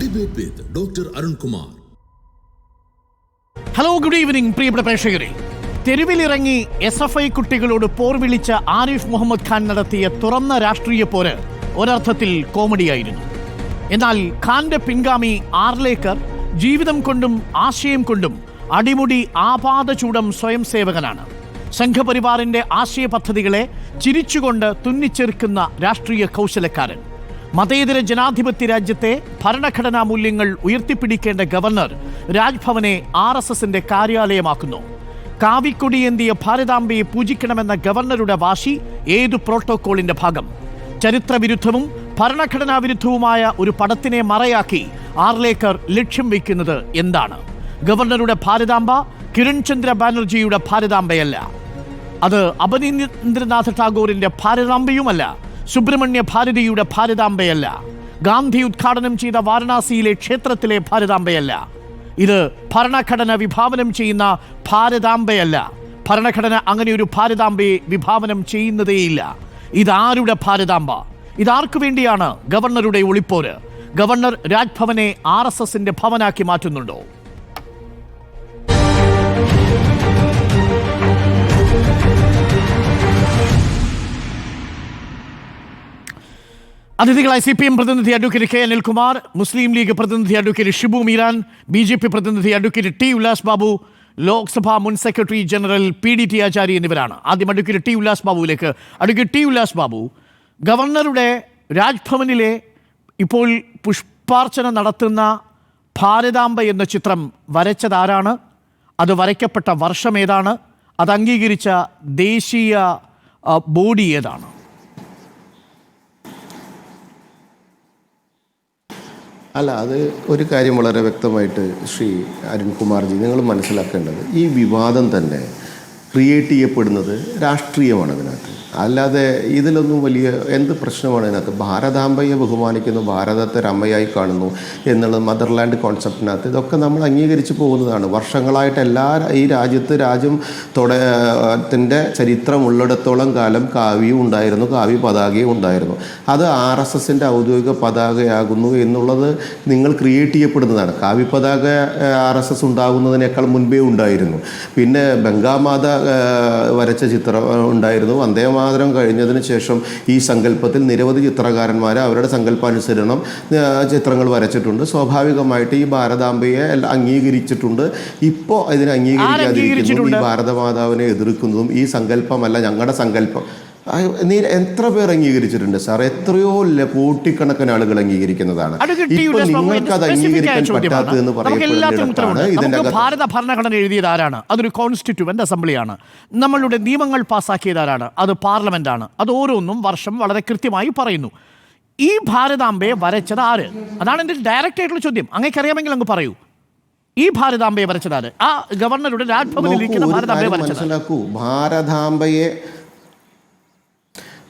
Debate with Dr. Arun Kumar. Hello, good evening പ്രിയപ്പെട്ട പ്രേക്ഷകരെ. തെരുവിലിറങ്ങി SFI കുട്ടികളോട് പോർ വിളിച്ച ആരിഫ് മുഹമ്മദ് ഖാൻ നടത്തിയ തുറന്ന രാഷ്ട്രീയ പോര് ഒരർത്ഥത്തിൽ കോമഡിയായിരുന്നു. എന്നാൽ ഖാന്റെ പിൻഗാമി ആർലേക്കർ ജീവിതം കൊണ്ടും ആശയം കൊണ്ടും അടിമുടി ആപാദചൂടം സ്വയം സേവകനാണ്. സംഘപരിവാറിന്റെ ആശയ പദ്ധതികളെ ചിരിച്ചുകൊണ്ട് തുന്നിച്ചേർക്കുന്ന രാഷ്ട്രീയ കൗശലക്കാരൻ. മതേതര ജനാധിപത്യ രാജ്യത്തെ ഭരണഘടനാ മൂല്യങ്ങൾ ഉയർത്തിപ്പിടിക്കേണ്ട ഗവർണർ രാജ്ഭവനെ RSSന്റെ കാര്യാലയമാക്കുന്നു. കാവിക്കൊടിയേന്തിയ ഭാരതാംബയെ പൂജിക്കണമെന്ന ഗവർണറുടെ വാശി ഏതു പ്രോട്ടോക്കോളിന്റെ ഭാഗം? ചരിത്രവിരുദ്ധവും ഭരണഘടനാ വിരുദ്ധവുമായ ഒരു പടത്തിനെ മറയാക്കി ആർലേക്കർ ലക്ഷ്യം വയ്ക്കുന്നത് എന്താണ്? ഗവർണറുടെ ഭാരതാംബ കിരൺ ചന്ദ്ര ബാനർജിയുടെ ഭാരതാംബയല്ല. അത് അബനീന്ദ്രനാഥ് ടാഗോറിന്റെ ഭാരതാംബയുമല്ല. സുബ്രഹ്മണ്യ ഭാരതിയുടെ ഭാരതാംബയല്ല. ഗാന്ധി ഉദ്ഘാടനം ചെയ്ത വാരണാസിയിലെ ക്ഷേത്രത്തിലെ ഭാരതാംബയല്ല. ഇത് ഭരണഘടന വിഭാവനം ചെയ്യുന്ന ഭാരതാംബയല്ല. ഭരണഘടന അങ്ങനെ ഒരു ഭാരതാംബയെ വിഭാവനം ചെയ്യുന്നതേയില്ല. ഇതാരുടെ ഭാരതാംബ? ഇതാർക്കു വേണ്ടിയാണ് ഗവർണറുടെ ഒളിപ്പോര്? ഗവർണർ രാജ്ഭവനെ RSSന്റെ ഭവനാക്കി മാറ്റുന്നുണ്ടോ? അതിഥികളായി CPM പ്രതിനിധി അഡ്വക്കേറ്റ് K അനിൽകുമാർ, മുസ്ലിം ലീഗ് പ്രതിനിധി അഡ്വക്കേറ്റ് ഷിബു മീരാൻ, BJP പ്രതിനിധി അഡ്വക്കേറ്റ് T ഉല്ലാസ് ബാബു, ലോക്സഭാ മുൻ സെക്രട്ടറി ജനറൽ PDT ആചാരി എന്നിവരാണ്. ആദ്യം അഡ്വക്കേറ്റ് T ഉല്ലാസ് ബാബുവിലേക്ക്. അഡ്വക്കേറ്റ് T ഉല്ലാസ് ബാബു, ഗവർണറുടെ രാജ്ഭവനിലെ ഇപ്പോൾ പുഷ്പാർച്ചന നടത്തുന്ന ഭാരതാംബ എന്ന ചിത്രം വരച്ചതാരാണ്? അത് വരയ്ക്കപ്പെട്ട വർഷം ഏതാണ്? അത് അംഗീകരിച്ച ദേശീയ ബോഡി ഏതാണ്? അല്ല, അത് ഒരു കാര്യം വളരെ വ്യക്തമായിട്ട് ശ്രീ അരുൺകുമാർജി നിങ്ങൾ മനസ്സിലാക്കേണ്ടത്, ഈ വിവാദം തന്നെ ക്രിയേറ്റ് ചെയ്യപ്പെടുന്നത് രാഷ്ട്രീയമാണ് അതിനകത്ത്. അല്ലാതെ ഇതിലൊന്നും വലിയ എന്ത് പ്രശ്നമാണ് ഇതിനകത്ത്? ഭാരതാംബയെ ബഹുമാനിക്കുന്നു, ഭാരതത്തെ ഒരു അമ്മയായി കാണുന്നു എന്നുള്ളത് മദർലാൻഡ് കോൺസെപ്റ്റിനകത്ത് ഇതൊക്കെ നമ്മൾ അംഗീകരിച്ച് പോകുന്നതാണ്. വർഷങ്ങളായിട്ട് ഈ രാജ്യം ത്തിൻ്റെ ചരിത്രമുള്ളിടത്തോളം കാലം കാവ്യം ഉണ്ടായിരുന്നു, കാവ്യ പതാകയും ഉണ്ടായിരുന്നു. അത് RSSൻ്റെ ഔദ്യോഗിക പതാകയാകുന്നു എന്നുള്ളത് നിങ്ങൾ ക്രിയേറ്റ് ചെയ്യപ്പെടുന്നതാണ്. കാവ്യ പതാക RSS ഉണ്ടാകുന്നതിനേക്കാൾ മുൻപേ ഉണ്ടായിരുന്നു. പിന്നെ ഗംഗാമാത വരച്ച ചിത്രം ഉണ്ടായിരുന്നു. വന്ദേമാതരം കഴിഞ്ഞതിന് ശേഷം ഈ സങ്കല്പത്തിൽ നിരവധി ചിത്രകാരന്മാർ അവരുടെ സങ്കല്പാനുസരണം ചിത്രങ്ങൾ വരച്ചിട്ടുണ്ട്. സ്വാഭാവികമായിട്ട് ഈ ഭാരതാംബയെ അംഗീകരിച്ചിട്ടുണ്ട്. ഇപ്പോൾ ഇതിനെ അംഗീകരിക്കാതിരിക്കുന്നതും ഈ ഭാരതമാതാവിനെ എതിർക്കുന്നതും ഈ സങ്കല്പമല്ല ഞങ്ങളുടെ സങ്കല്പം. എത്ര പേർ അംഗീകരിച്ചിട്ടുണ്ട് സാർ? എത്രയോ കോടിക്കണക്കിന് ആളുകൾ അംഗീകരിക്കുന്നതാണ്. ഇപ്പൊ നിങ്ങൾക്ക് അത് അംഗീകരിക്കാൻ പറ്റാത്തതെന്ന് പറയുന്നത് ഭാരത ഭരണഘടന എഴുതിയത് ആരാണ്? അതൊരു കോൺസ്റ്റിറ്റ്യൂവന്റ് അസംബ്ലിയാണ്. നമ്മളുടെ നിയമങ്ങൾ പാസ്സാക്കിയത് ആരാണ്? അത് പാർലമെന്റ് ആണ്. അത് ഓരോന്നും വർഷം വളരെ കൃത്യമായി പറയുന്നു. ഈ ഭാരതാംബയെ വരച്ചത് ആര്? അതാണ് എൻ്റെ ഡയറക്റ്റ് ആയിട്ടുള്ള ചോദ്യം. അങ്ങേക്കറിയാമെങ്കിൽ അങ്ങ് പറയൂ. ഈ ഭാരതാംബയെ വരച്ചത് ആര്? ആ ഗവർണറുടെ രാജ്ഭവനിൽ ഇരിക്കുന്ന ഭാരതാംബയെ വരച്ചത്? ഭാരതാംബയെ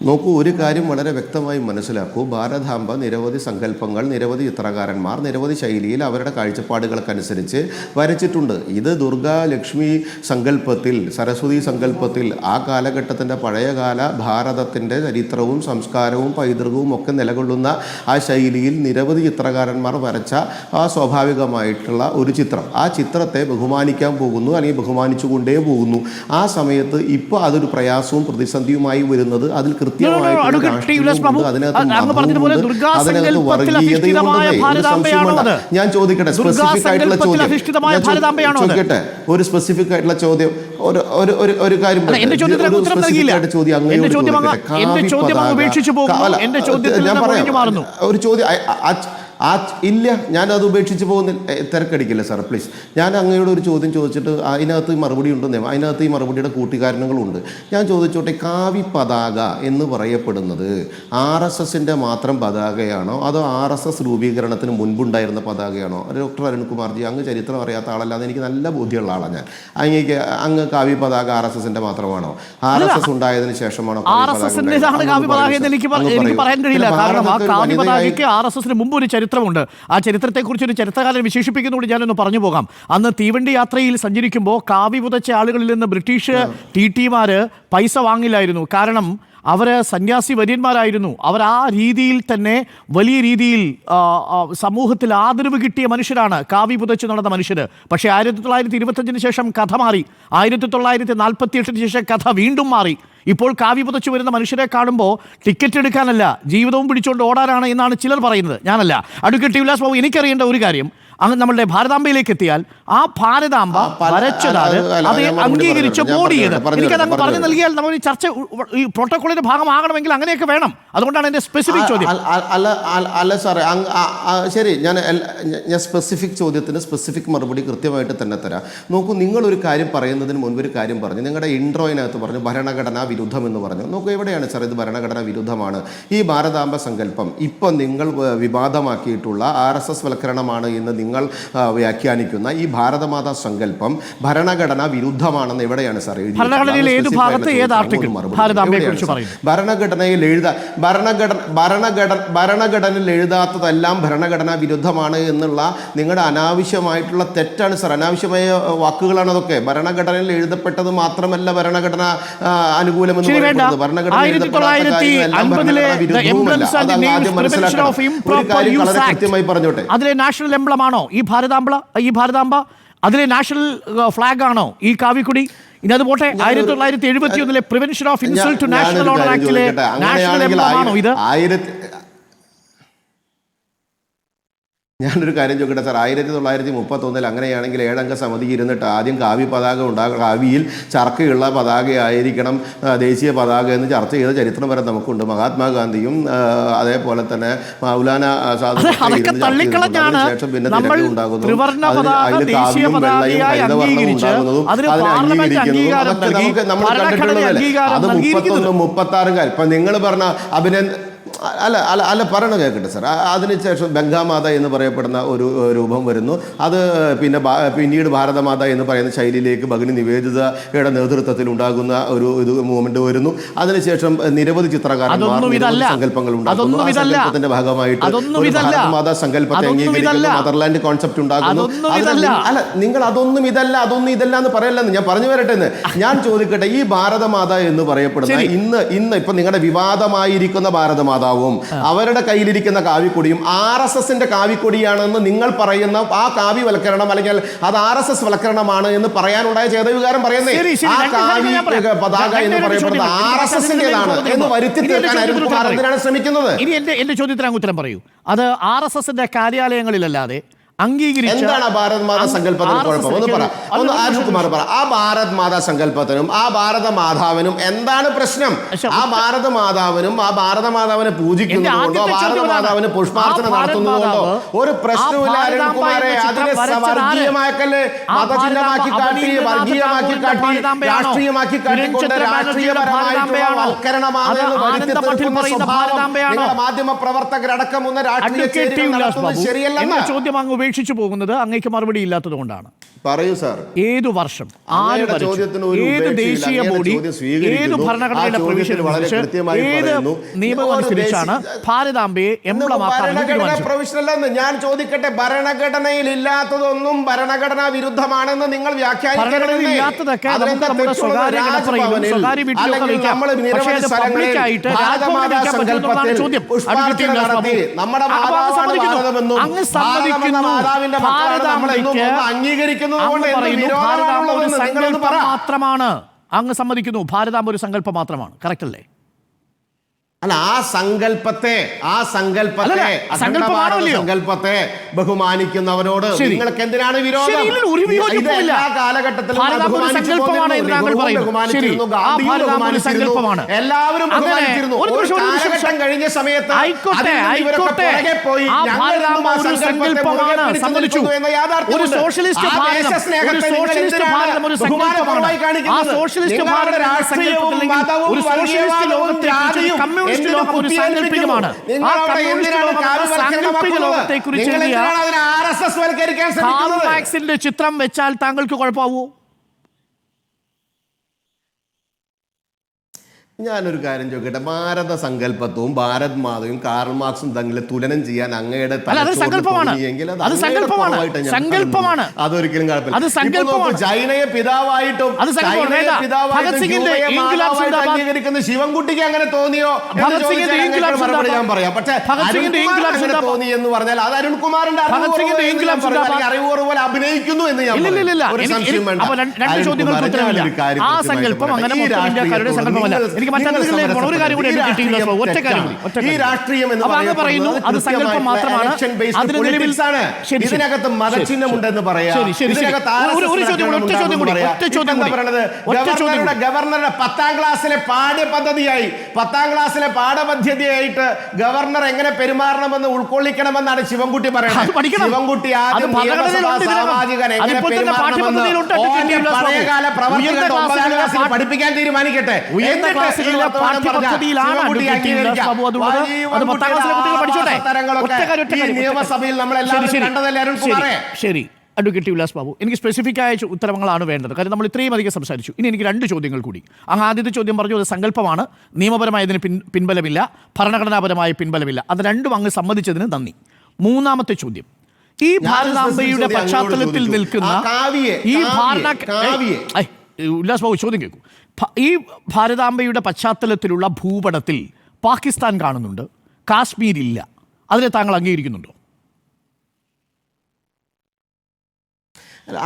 നോക്കൂ, ഒരു കാര്യം വളരെ വ്യക്തമായി മനസ്സിലാക്കൂ. ഭാരതാംബ നിരവധി സങ്കല്പങ്ങൾ, നിരവധി ചിത്രകാരന്മാർ നിരവധി ശൈലിയിൽ അവരുടെ കാഴ്ചപ്പാടുകൾക്കനുസരിച്ച് വരച്ചിട്ടുണ്ട്. ഇത് ദുർഗാ ലക്ഷ്മി സങ്കല്പത്തിൽ, സരസ്വതി സങ്കല്പത്തിൽ ആ കാലഘട്ടത്തിൻ്റെ പഴയകാല ഭാരതത്തിൻ്റെ ചരിത്രവും സംസ്കാരവും പൈതൃകവും ഒക്കെ നിലകൊള്ളുന്ന ആ ശൈലിയിൽ നിരവധി ചിത്രകാരന്മാർ വരച്ച ആ സ്വാഭാവികമായിട്ടുള്ള ഒരു ചിത്രം. ആ ചിത്രത്തെ ബഹുമാനിക്കാൻ പോകുന്നു, അല്ലെങ്കിൽ ബഹുമാനിച്ചുകൊണ്ടേ പോകുന്നു. ആ സമയത്ത് ഇപ്പോൾ അതൊരു പ്രയാസവും പ്രതിസന്ധിയുമായി വരുന്നത് അതിൽ ഞാൻ ചോദിക്കട്ടെ, സ്പെസിഫിക് ആയിട്ടുള്ള ഒരു സ്പെസിഫിക് ആയിട്ടുള്ള ചോദ്യം, ഒരു കാര്യം ഒരു ചോദ്യം ഇല്ല, ഞാനത് ഉപേക്ഷിച്ച് പോകുന്നില്ല. തിരക്കടിക്കില്ല സാർ പ്ലീസ്. ഞാൻ അങ്ങയോട് ഒരു ചോദ്യം ചോദിച്ചിട്ട് അതിനകത്ത് മറുപടി ഉണ്ടെന്നേ, അതിനകത്ത് ഈ മറുപടിയുടെ കൂട്ടിക്കാരണങ്ങളുണ്ട്. ഞാൻ ചോദിച്ചോട്ടെ, കാവി പതാക എന്ന് പറയപ്പെടുന്നത് RSSൻ്റെ മാത്രം പതാകയാണോ അതോ RSS രൂപീകരണത്തിന് മുൻപുണ്ടായിരുന്ന പതാകയാണോ? ഡോക്ടർ അരുൺകുമാർജി, അങ്ങ് ചരിത്രം അറിയാത്ത ആളല്ലാതെ എനിക്ക് നല്ല ബോധ്യമുള്ള ആളാണ് ഞാൻ. അങ്ങ് കാവി പതാക RSSൻ്റെ മാത്രമാണോ? RSS ഉണ്ടായതിനു ശേഷമാണോ ചരിത്രമുണ്ട്? ആ ചരിത്രത്തെക്കുറിച്ച് ഒരു ചരിത്രകാരൻ വിശേഷിപ്പിക്കുന്നതുകൊണ്ട് ഞാനൊന്ന് പറഞ്ഞു പോകാം. അന്ന് തീവണ്ടി യാത്രയിൽ സഞ്ചരിക്കുമ്പോൾ കാവി പുതച്ച ആളുകളിൽ നിന്ന് ബ്രിട്ടീഷ് TTമാർ പൈസ വാങ്ങില്ലായിരുന്നു. കാരണം അവർ സന്യാസി വര്യന്മാരായിരുന്നു. അവർ ആ രീതിയിൽ തന്നെ വലിയ രീതിയിൽ സമൂഹത്തിൽ ആദരവ് കിട്ടിയ മനുഷ്യരാണ്, കാവി പുതച്ച് നടന്ന മനുഷ്യർ. പക്ഷേ 1925 ശേഷം കഥ മാറി. 1948 ശേഷം കഥ വീണ്ടും മാറി. ഇപ്പോൾ കാവി പുതച്ചു വരുന്ന മനുഷ്യരെ കാണുമ്പോൾ ടിക്കറ്റ് എടുക്കാനല്ല, ജീവിതവും പിടിച്ചുകൊണ്ട് ഓടാനാണ് എന്നാണ് ചിലർ പറയുന്നത്. ഞാനല്ല. അഡ്വക്കേറ്റ് ടി ഉല്ലാസ് ബാബു, എനിക്കറിയേണ്ട ഒരു കാര്യം, അങ്ങ് നമ്മളുടെ ഭാരതാംബയിലേക്ക് എത്തിയാൽ ആ ഭാരതാംബ വരച്ചത് അത് അംഗീകരിച്ച ബോഡി ഏത്? എനിക്കത് അങ്ങ് പറഞ്ഞു നൽകിയാൽ നമ്മൾ ഈ ചർച്ച ഈ പ്രോട്ടോകോളിന്റെ ഭാഗമാകണമെങ്കിൽ അങ്ങനെയൊക്കെ വേണം. അതുകൊണ്ടാണ് എന്റെ സ്പെസിഫിക് ചോദ്യം. അല്ല സാറേ, ശരി, ഞാൻ സ്പെസിഫിക് ചോദ്യത്തിന് സ്പെസിഫിക് മറുപടി കൃത്യമായിട്ട് തന്നെ തരാം. നോക്കൂ, നിങ്ങളൊരു കാര്യം പറയുന്നതിന് മുൻപ് ഒരു കാര്യം പറഞ്ഞു. നിങ്ങളുടെ ഇൻട്രോയിനകത്ത് പറഞ്ഞു ഭരണഘടനാ വിരുദ്ധം എന്ന് പറഞ്ഞു. നോക്കൂ, എവിടെയാണ് സാർ ഇത് ഭരണഘടനാ വിരുദ്ധമാണ്? ഈ ഭാരതാംബ സങ്കല്പം ഇപ്പം നിങ്ങൾ വിവാദമാക്കിയിട്ടുള്ള RSS വൽക്കരണമാണ് എന്ന് നിങ്ങൾ വ്യാഖ്യാനിക്കുന്ന ഈ ഭാരതമാതാ സങ്കല്പം ഭരണഘടനാ വിരുദ്ധമാണെന്ന് എവിടെയാണ് സാർ ഭരണഘടനയിൽ ഭരണഘടനയിൽ എഴുതാത്തതെല്ലാം ഭരണഘടനാ വിരുദ്ധമാണ് എന്നുള്ള നിങ്ങളുടെ അനാവശ്യമായിട്ടുള്ള തെറ്റാണ് സാർ. അനാവശ്യമായ വാക്കുകളാണ് അതൊക്കെ. ഭരണഘടനയിൽ എഴുതപ്പെട്ടത് മാത്രമല്ല ഭരണഘടന അനുകൂലമെന്ന് പറയുന്നത്. ഭരണഘടനയിൽ കൃത്യമായി പറഞ്ഞോട്ടെ. അതിലെ നാഷണൽ എംബ്ലം ആണോ ഈ ഭാരതാംബ? അതിലെ നാഷണൽ ഫ്ലാഗ് ആണോ ഈ കാവിക്കുടി? ഇനി അത് പോട്ടെ, 1971 prevention of insult to national honour ആക്ടിലെ നാഷണൽ എംബ്ലം ആണോ ഇത്? ഞാനൊരു കാര്യം ചോദിക്കട്ടെ സാർ, 1931 അങ്ങനെയാണെങ്കിൽ 7 അംഗ സമിതി ഇരുന്നിട്ട് ആദ്യം കാവി പതാക ഉണ്ടാകും, കാവിയിൽ ചർക്കയുള്ള പതാകയായിരിക്കണം ദേശീയ പതാക എന്ന് ചർച്ച ചെയ്ത ചരിത്രം വരെ നമുക്കുണ്ട്. മഹാത്മാഗാന്ധിയും അതേപോലെ തന്നെ മൗലാന ആസാദും ശേഷം പിന്നെ തിരക്ക് ഉണ്ടാകുന്നു. അതിൽ കാവിയും വെള്ളയും ഹരിതവർണ്ണവും ഉണ്ടാകുന്നതും അതിനെ അംഗീകരിക്കുന്നതും അതൊക്കെ നമ്മൾ കണ്ടിട്ടുള്ളതല്ലേ. അത് 31, 36 ഇപ്പം നിങ്ങൾ പറഞ്ഞ അല്ല പറയണ കേൾക്കട്ടെ സാർ. അതിനുശേഷം ഗംഗാമാത എന്ന് പറയപ്പെടുന്ന ഒരു രൂപം വരുന്നു. അത് പിന്നീട് ഭാരതമാത എന്ന് പറയുന്ന ശൈലിയിലേക്ക് ഭഗിനി നിവേദിതയുടെ നേതൃത്വത്തിൽ ഉണ്ടാകുന്ന ഒരു മൂവ്മെന്റ് വരുന്നു. അതിനുശേഷം നിരവധി ചിത്രകാരന്മാർ സങ്കല്പങ്ങൾ ഉണ്ടാകുന്നു. ആ സങ്കല്പത്തിന്റെ ഭാഗമായിട്ട് ഒരു ഭാരതമാതാ സങ്കല്പത്തെ അംഗീകരിക്കുന്നു, മദർലാൻഡ് കോൺസെപ്റ്റ് ഉണ്ടാകുന്നു. അല്ല, നിങ്ങൾ അതൊന്നും ഇതല്ല എന്ന് പറയല്ലെന്ന് ഞാൻ പറഞ്ഞു വരട്ടെ എന്ന്. ഞാൻ ചോദിക്കട്ടെ, ഈ ഭാരതമാത എന്ന് പറയപ്പെടുന്ന ഇന്ന് ഇപ്പൊ നിങ്ങളുടെ വിവാദമായിരിക്കുന്ന ഭാരതമാതാവും അവരുടെ കയ്യിലിരിക്കുന്ന കാവിക്കൊടിയും RSSന്റെ കാവിക്കൊടിയാണെന്ന് നിങ്ങൾ പറയുന്ന ആ കാവ്യവൽക്കരണം അല്ലെങ്കിൽ അത് RSS വൽക്കരണമാണ് എന്ന് പറയാനുണ്ടായ ചേതവികാരം പറയുന്നേ. ആ കാവി പതാക എന്ന് പറയപ്പെടുന്നത് RSSന്റേതാണ് എന്ന് വരുത്തി തീർക്കാൻ അരുൺകുമാർ എന്തിനാണ് ശ്രമിക്കുന്നത്? ഇനി എന്റെ ചോദ്യത്തിന് അങ്ങ് ഉത്തരം പറയൂ. അത് RSSന്റെ കാര്യാലയങ്ങളിലല്ലാതെ എന്താണ് ഭാരത് മാതാ സങ്കല്പത്തിന് കുഴപ്പം? ഒന്ന് പറ, ഒന്ന് അരുൺകുമാർ പറ. ആ ഭാരത് മാതാ സങ്കല്പത്തിനും ആ ഭാരതമാതാവിനും എന്താണ് പ്രശ്നം? ആ ഭാരതമാതാവിനും ആ ഭാരതമാതാവിനെ പൂജിക്കുന്നതുകൊണ്ടോ ഭാരതമാതാവിന് പുഷ്പാർച്ചന നടത്തുന്നതുകൊണ്ടോ ഒരു പ്രശ്നമില്ല അരുൺകുമാരെ. അതിനെ വർഗീയമാക്കല്ലേ, മതചിഹ്നമാക്കി കാട്ടി, വർഗീയമാക്കി കാട്ടി, രാഷ്ട്രീയമാക്കി കാട്ടിക്കൊണ്ട് രാഷ്ട്രീയപരമായിട്ടുള്ള വൽക്കരണമാണ് വരുത്തി തീർക്കുന്ന സ്വഭാവം നിങ്ങളുടെ മാധ്യമ പ്രവർത്തകരടക്കം ഒന്ന് രാഷ്ട്രീയ ചേരികൾ നടത്തുന്നത് ശരിയല്ലെന്ന് ചോദ്യം അങ്ങ് ഉപേക്ഷിച്ചു പോകുന്നത് അങ്ങേക്ക് മറുപടി ഇല്ലാത്തത് കൊണ്ടാണ്. പറയൂ സാർ. ഏതു വർഷം, ആര് ഭരിച്ചു, ഏത് ദേശീയ ബോഡി, ഏത് ഭരണഘടനയുടെ പ്രൊവിഷൻ, ഏത് നിയമം അനുസരിച്ചാണ് ഭാരതാംബയെ എംബ്ലമാക്കാൻ പ്രൊവിഷനല്ലെന്ന് ഞാൻ ചോദിക്കട്ടെ. ഭരണഘടനയിൽ ഇല്ലാത്തതൊന്നും ഭരണഘടനാ വിരുദ്ധമാണെന്ന് നിങ്ങൾ വ്യാഖ്യാനിക്കരുത്. നമ്മുടെ സ്വകാര്യ വീട്ടിലൊക്കെ വയ്ക്കാം. പക്ഷേ അത് പബ്ലിക്കായിട്ട് ചോദ്യം അങ്ങ് സമ്മതിക്കുന്നു മാത്രമാണ്, അങ്ങ് സമ്മതിക്കുന്നു ഭാരതാംബ ഒരു സങ്കല്പം മാത്രമാണ്, കറക്റ്റ് അല്ലേ? അല്ല, ആ സങ്കല്പത്തെ ബഹുമാനിക്കുന്നവരോട് നിങ്ങൾക്ക് എന്തിനാണ് വിരോധം? എല്ലാ കാലഘട്ടത്തിലും എല്ലാവരും കാലഘട്ടം കഴിഞ്ഞ സമയത്ത് ചിത്രം വെച്ചാൽ താങ്കൾക്ക് കുഴപ്പമാവോ? ഞാനൊരു കാര്യം ചോദിക്കട്ടെ, ഭാരത സങ്കല്പത്വവും ഭാരത് മാതയും കാർൾ മാർക്സും തമ്മിൽ തുലനം ചെയ്യാൻ അങ്ങയുടെ സങ്കല്പമാണ്. അതൊരിക്കലും കുഴപ്പമില്ല. ചൈനയെ പിതാവായിട്ടും അംഗീകരിക്കുന്ന ശിവൻകുട്ടിക്ക് അങ്ങനെ തോന്നിയോ ഞാൻ പറയാം. പക്ഷേ തോന്നി എന്ന് പറഞ്ഞാൽ അത് അരുൺകുമാറിന്റെ അറിവുകൂറ് പോലെ അഭിനയിക്കുന്നു എന്ന് ഞാൻ ഈ രാഷ്ട്രീയം എന്ന് ഇതിനകത്ത് മതചിഹ്നമുണ്ടെന്ന് പറയാം. ഗവർണറുടെ 10ാം ക്ലാസ്സിലെ പാഠപദ്ധതിയായിട്ട് ഗവർണർ എങ്ങനെ പെരുമാറണമെന്ന് ഉൾക്കൊള്ളിക്കണമെന്നാണ് ശിവൻകുട്ടി പറയുന്നത്. ശിവൻകുട്ടി ആദ്യം സാമാജികൻ എങ്ങനെ പെരുമാറണമെന്ന് പഴയകാല പ്രവർത്തകരുടെ 9ാം ക്ലാസ്സിൽ പഠിപ്പിക്കാൻ തീരുമാനിക്കട്ടെ. നിയമസഭയിൽ നമ്മളെല്ലാവരും കണ്ടതല്ലേ അരുൺകുമാറേ? ശരി, അഡ്വക്കേറ്റ് ഉല്ലാസ് ബാബു, എനിക്ക് സ്പെസിഫിക്കായ ഉത്തരങ്ങളാണ് വേണ്ടത്. കാര്യം നമ്മൾ ഇത്രയും അധികം സംസാരിച്ചു. ഇനി എനിക്ക് 2 ചോദ്യങ്ങൾ കൂടി. അങ്ങ് ആദ്യത്തെ ചോദ്യം പറഞ്ഞു അത് സങ്കല്പമാണ്, നിയമപരമായതിന് പിൻബലമില്ല, ഭരണഘടനാപരമായ പിൻബലമില്ല. അത് രണ്ടും അങ്ങ് സമ്മതിച്ചതിന് നന്ദി. 3ാമത്തെ ചോദ്യം, ഈ ഭാരതാംബയുടെ പശ്ചാത്തലത്തിൽ നിൽക്കുന്ന ഉല്ലാസ് ബാബു ചോദ്യം കേൾക്കൂ. ഈ ഭാരതാംബയുടെ പശ്ചാത്തലത്തിലുള്ള ഭൂപടത്തിൽ പാകിസ്ഥാൻ കാണുന്നുണ്ട്, കാശ്മീർ ഇല്ല. അതിനെ താങ്കൾ അംഗീകരിക്കുന്നുണ്ടോ?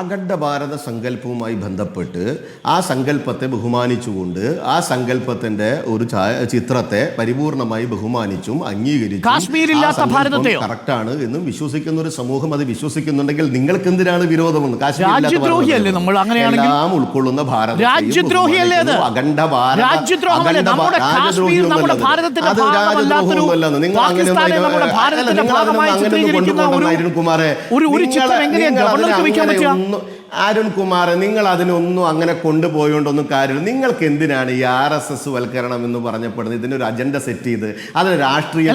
അഖണ്ഡ ഭാരത സങ്കല്പവുമായി ബന്ധപ്പെട്ട് ആ സങ്കല്പത്തെ ബഹുമാനിച്ചുകൊണ്ട് ആ സങ്കല്പത്തിന്റെ ഒരു ചിത്രത്തെ പരിപൂർണമായി ബഹുമാനിച്ചും അംഗീകരിച്ചും കാശ്മീരില്ലാത്ത ഭാരതത്തെയോ കറക്റ്റാണ് എന്നും വിശ്വസിക്കുന്ന ഒരു സമൂഹം അത് വിശ്വസിക്കുന്നുണ്ടെങ്കിൽ നിങ്ങൾക്ക് എന്തിനാണ് വിരോധമെന്ന്? രാജ്യദ്രോഹിയല്ലേ നമ്മൾ? അങ്ങനെയാണെങ്കിൽ എല്ലാം ഉൾക്കൊള്ളുന്ന ഭാരതം രാജ്യദ്രോഹിയല്ലേ? അഖണ്ഡ ഭാരത അരുൺകുമാർ, നിങ്ങൾ അതിനൊന്നും അങ്ങനെ കൊണ്ടുപോയോണ്ടൊന്നും കാര്യമില്ല. നിങ്ങൾക്ക് എന്തിനാണ് ഈ RSS വൽക്കരണം എന്ന് പറഞ്ഞപ്പെടുന്നത്? ഇതിനൊരു അജണ്ട സെറ്റ് ചെയ്ത് അതിന് രാഷ്ട്രീയ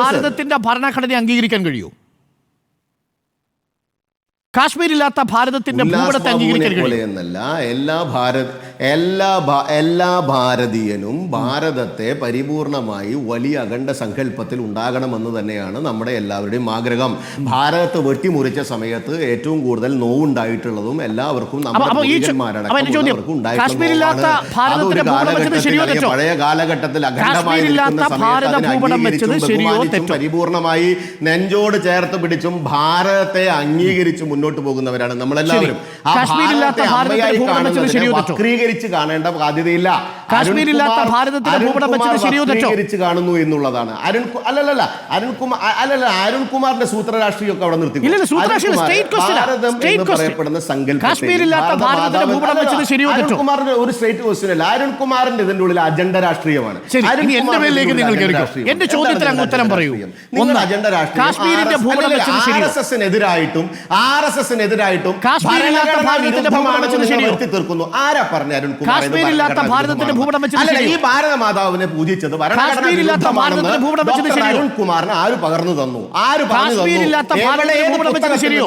ഭാരതത്തിന്റെ ഭരണഘടന അംഗീകരിക്കാൻ കഴിയൂ? കാശ്മീരില്ലാത്ത ഭാരതത്തിന്റെ ഭൂപടത്തെ അംഗീകരിക്കാൻ പോലെയെന്നല്ല, എല്ലാ ഭാരതീയനും ഭാരതത്തെ പരിപൂർണമായി വലിയ അഖണ്ഡ സങ്കല്പത്തിൽ ഉണ്ടാകണമെന്ന് തന്നെയാണ് നമ്മുടെ എല്ലാവരുടെയും ആഗ്രഹം. ഭാരതത്തെ വെട്ടിമുറിച്ച സമയത്ത് ഏറ്റവും കൂടുതൽ നോവുണ്ടായിട്ടുള്ളതും എല്ലാവർക്കും പഴയ കാലഘട്ടത്തിൽ പരിപൂർണമായി നെഞ്ചോട് ചേർത്ത് പിടിച്ചും ഭാരതത്തെ അംഗീകരിച്ചും മുന്നോട്ട് പോകുന്നവരാണ് നമ്മളെല്ലാവരും. വക്രീകരിച്ച് കാണേണ്ട ബാധ്യതയില്ല. വക്രീകരിച്ച് കാണുന്നു എന്നുള്ളതാണ്. അരുൺകുമാറിന്റെ സൂത്ര രാഷ്ട്രീയമൊക്കെ അവിടെ നിർത്തി. ഭാരതം എന്ന് പറയപ്പെടുന്ന അരുൺകുമാറിന്റെ ഒരു സ്റ്റേറ്റ് ക്വസ്റ്റ്യൻ അല്ല. അരുൺകുമാറിന്റെ ഇതിന്റെ ഉള്ളിൽ അജണ്ട രാഷ്ട്രീയമാണ്. എന്റെ ചോദ്യത്തിന് ഉത്തരം പറയൂ. നിങ്ങൾ അജണ്ട രാഷ്ട്രീയം RSSനെതിരായിട്ടും തീർക്കുന്നു. ആരാ പറഞ്ഞ അരുൺകുമാർ ഈ ഭാരതമാതാവിനെ പൂജിച്ചത് അരുൺകുമാറിന് ആര് പകർന്നു തന്നു? ആര് പറഞ്ഞു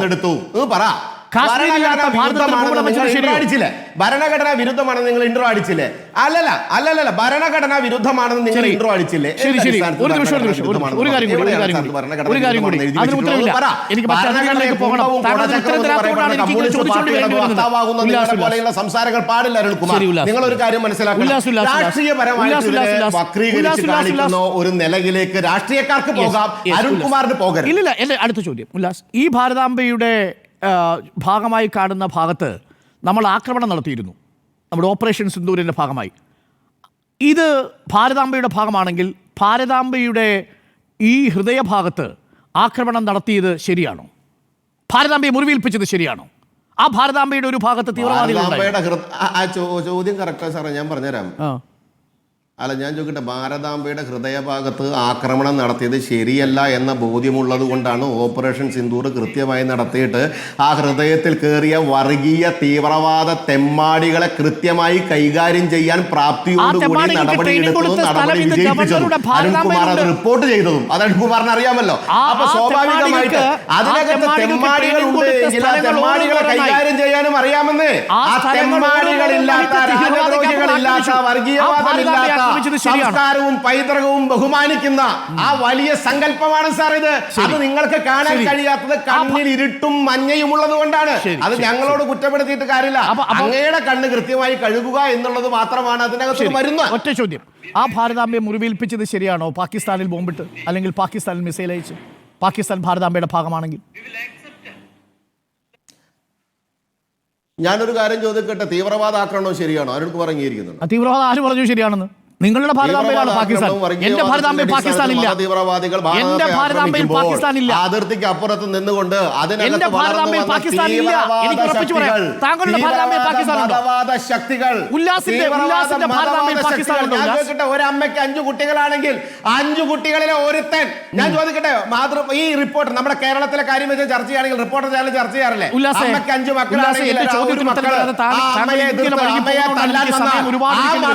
എടുത്തു? പറ. ഭരണഘടനാ വിരുദ്ധമാണെന്ന് നിങ്ങൾ ഇൻട്രോ അടിച്ചില്ലേ? അല്ലല്ല ഭരണഘടനാ വിരുദ്ധമാണെന്ന് നിങ്ങൾ ഇൻട്രോ അടിച്ചില്ലേ? പോലെയുള്ള സംസാരങ്ങൾ പാടില്ല അരുൺകുമാർ. നിങ്ങൾ ഒരു കാര്യം മനസ്സിലാക്കണം, രാഷ്ട്രീയപരമായിട്ട് വക്രീകരിച്ച് കാണിക്കുന്ന ഒരു നിലയിലേക്ക് രാഷ്ട്രീയക്കാർക്ക് പോകാം, അരുൺകുമാറിന് പോകരുത്. ഇല്ല. എന്റെ അടുത്ത ചോദ്യം ഉല്ലാസ്, ഈ ഭാരതാംബയുടെ ഭാഗമായി കാണുന്ന ഭാഗത്ത് നമ്മൾ ആക്രമണം നടത്തിയിരുന്നു, നമ്മുടെ ഓപ്പറേഷൻ സിന്ദൂരിൻ്റെ ഭാഗമായി. ഇത് ഭാരതാംബയുടെ ഭാഗമാണെങ്കിൽ ഭാരതാംബയുടെ ഈ ഹൃദയഭാഗത്ത് ആക്രമണം നടത്തിയത് ശരിയാണോ? ഭാരതാംബയെ മുറിവേൽപ്പിച്ചത് ശരിയാണോ? ആ ഭാരതാംബയുടെ ഒരു ഭാഗത്ത് തീവ്രവാദികളുണ്ടായി. ചോദ്യം കറക്റ്റാ സാറേ, ഞാൻ പറഞ്ഞുതരാം. അല്ല, ഞാൻ ചോദിക്കട്ടെ, ഭാരതാംബയുടെ ഹൃദയഭാഗത്ത് ആക്രമണം നടത്തിയത് ശരിയല്ല എന്ന ബോധ്യമുള്ളത് കൊണ്ടാണ് ഓപ്പറേഷൻ സിന്ദൂർ കൃത്യമായി നടത്തിയിട്ട് ആ ഹൃദയത്തിൽ കയറിയ വർഗീയ തീവ്രവാദ തെമ്മാടികളെ കൃത്യമായി കൈകാര്യം ചെയ്യാൻ പ്രാപ്തിയോടുകൂടി നടപടിയെടുത്തതും നടപടി വിജയിപ്പിച്ചതും അരുൺകുമാർ അത് റിപ്പോർട്ട് ചെയ്തതും അത് അരുൺകുമാറിന് അറിയാമല്ലോ. അപ്പൊ സ്വാഭാവികമായിട്ട് അതിനകത്ത് തെമ്മാടികളുണ്ട് എങ്കിൽ ആ തെമ്മാടികളെ കൈകാര്യം ചെയ്യാനും അറിയാമെന്ന്. ആ തെമ്മാടികളില്ലാത്ത, രാജദ്രോഹികളില്ലാത്ത, വർഗീയവാദമില്ലാത്ത, സംസ്കാരവും പൈതൃകവും ബഹുമാനിക്കുന്ന ആ വലിയ സങ്കല്പമാണ് സാർ ഇത്. അത് നിങ്ങൾക്ക് കാണാൻ കഴിയാത്തത് കണ്ണിൽ ഇരുട്ടും മഞ്ഞയും ഉള്ളത് കൊണ്ടാണ്. അത് ഞങ്ങളോട് കുറ്റപ്പെടുത്തിയിട്ട് കാര്യമില്ല. അങ്ങയുടെ കണ്ണ് കൃത്യമായി കഴുകുക എന്നുള്ളത് മാത്രമാണ് അതിനകത്ത് വരുന്നത്. ഒറ്റ ചോദ്യം, ആ ഭാരതാംബയെ മുറിവേൽപ്പിച്ചത് ശരിയാണോ? പാകിസ്ഥാനിൽ ബോംബിട്ട് അല്ലെങ്കിൽ പാകിസ്ഥാനിൽ മിസൈൽ അയച്ച് പാകിസ്ഥാൻ ഭാരതാംബയുടെ ഭാഗമാണെങ്കിൽ? ഞാനൊരു കാര്യം ചോദിക്കട്ടെ, തീവ്രവാദ ആക്രമണം ശരിയാണോ? അരുൺകുമാർ അംഗീകരിക്കുന്നുണ്ട്. തീവ്രവാദം ആര് പറഞ്ഞു ശരിയാണെന്ന്? നിങ്ങളുടെ ഭാരതാംബയാണ് പാകിസ്ഥാൻ. എന്റെ ഭാരതാംബ പാകിസ്ഥാനില്ല. എന്റെ ഭാരതാംബയിൽ പാകിസ്ഥാനില്ല. അതിർത്തിക്ക് അപ്പുറത്ത് നിന്നുകൊണ്ട് എന്റെ ഭാരതാംബയിൽ പാകിസ്ഥാനില്ല. എനിക്ക് ഉറപ്പിച്ചു പറയാം, താങ്കളുടെ ഭാരതാംബയിൽ പാകിസ്ഥാനുണ്ടോ? ശക്തികൾ ഉല്ലാസിന്റെ ഭാരതാംബയിൽ പാകിസ്ഥാനുണ്ടോ? ഞാൻ ചോദിക്കട്ടെ, ഒരമ്മയ്ക്ക് 5 കുട്ടികളാണെങ്കിൽ 5 കുട്ടികളിലെ ഒരുത്തൻ, ഞാൻ ചോദിക്കട്ടെ, ഈ റിപ്പോർട്ട് നമ്മുടെ കേരളത്തിലെ കാര്യം വെച്ച് ചർച്ച ചെയ്യുകയാണെങ്കിൽ റിപ്പോർട്ടർ ചാനൽ ചർച്ച ചെയ്യാറില്ലേ? അമ്മയ്ക്ക് 5 മക്കളാണെങ്കിൽ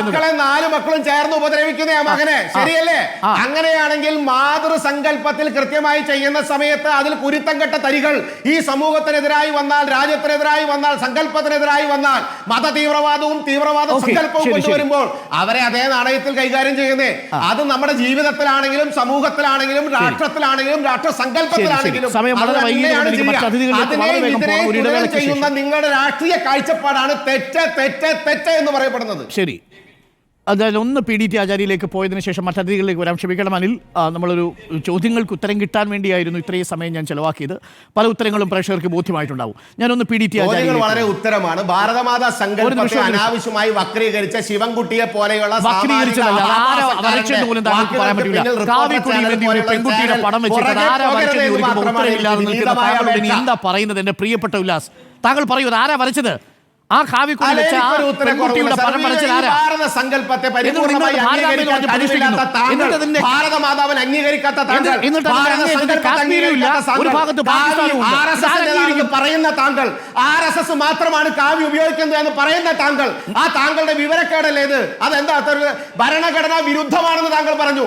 മക്കളെ 4 മക്കളും ചേർന്ന് ഉപദ്രവിക്കുന്ന ആ മകനെ, ശരിയല്ലേ? അങ്ങനെയാണെങ്കിൽ മാതൃസങ്കല്പത്തിൽ കൃത്യമായി ചെയ്യുന്ന സമയത്ത് അതിൽ കുരുത്തം കെട്ട തരികൾ ഈ സമൂഹത്തിനെതിരായി വന്നാൽ, രാജ്യത്തിനെതിരായി വന്നാൽ, സങ്കല്പത്തിനെതിരായി വന്നാൽ, മത തീവ്രവാദവും തീവ്രവാദ സങ്കല്പവും കൊണ്ടുവരുമ്പോൾ അവരെ അതേ നാണയത്തിൽ കൈകാര്യം ചെയ്യുന്നേ. അത് നമ്മുടെ ജീവിതത്തിലാണെങ്കിലും സമൂഹത്തിലാണെങ്കിലും രാഷ്ട്രത്തിലാണെങ്കിലും രാഷ്ട്ര സങ്കല്പത്തിലാണെങ്കിലും ചെയ്യുന്ന നിങ്ങളുടെ രാഷ്ട്രീയ കാഴ്ചപ്പാടാണ് തെറ്റ് തെറ്റ് തെറ്റ് എന്ന് പറയപ്പെടുന്നത്. ശരി, അതായത് ഒന്ന് PDT ആചാര്യയിലേക്ക് പോയതിനു ശേഷം മറ്റതിഥികളിലേക്ക് വരാം. ക്ഷമിക്കണം അനിൽ, നമ്മളൊരു ചോദ്യങ്ങൾക്ക് ഉത്തരം കിട്ടാൻ വേണ്ടിയായിരുന്നു ഇത്രയും സമയം ഞാൻ ചെലവാക്കിയത്. പല ഉത്തരങ്ങളും പ്രേക്ഷകർക്ക് ബോധ്യമായിട്ടുണ്ടാവും. ഞാനൊന്ന് PDT ആചാര്യ വളരെ ഉത്തരമാണ്. ഭാരതമാതാ സങ്കല്പത്തെ അനാവശ്യമായി വക്രീകരിച്ച ശിവൻകുട്ടിയെ പോലെയുള്ള പെൺകുട്ടിയുടെ പടം വെച്ചിട്ട് ആരാ വരച്ചത് ഉത്തരവില്ലാതെ നിൽക്കുന്ന താങ്കളോട് ഇനി എന്താ പറയുന്നത്? എന്റെ പ്രിയപ്പെട്ട ഉല്ലാസ്, താങ്കൾ പറയൂ, ആരാ വരച്ചത്? ആ കാവ്യക്കുടി വെച്ച പെൺകുട്ടിയുടെ പടം വരച്ചത് ആരാ? സങ്കല്പത്തെ പരിപൂർണമായി ഭാരതമാതാവിൽ അംഗീകരിക്കാത്ത താങ്കൾ, ഒരു ഭാഗത്ത് പറയുന്ന താങ്കൾ, RSS മാത്രമാണ് കാവ്യ ഉപയോഗിക്കുന്നത് എന്ന് പറയുന്ന താങ്കൾ, ആ താങ്കളുടെ വിവരക്കേടല്ലേ ഇത്? അതെന്താ ഭരണഘടനാ വിരുദ്ധമാണെന്ന് താങ്കൾ പറഞ്ഞു.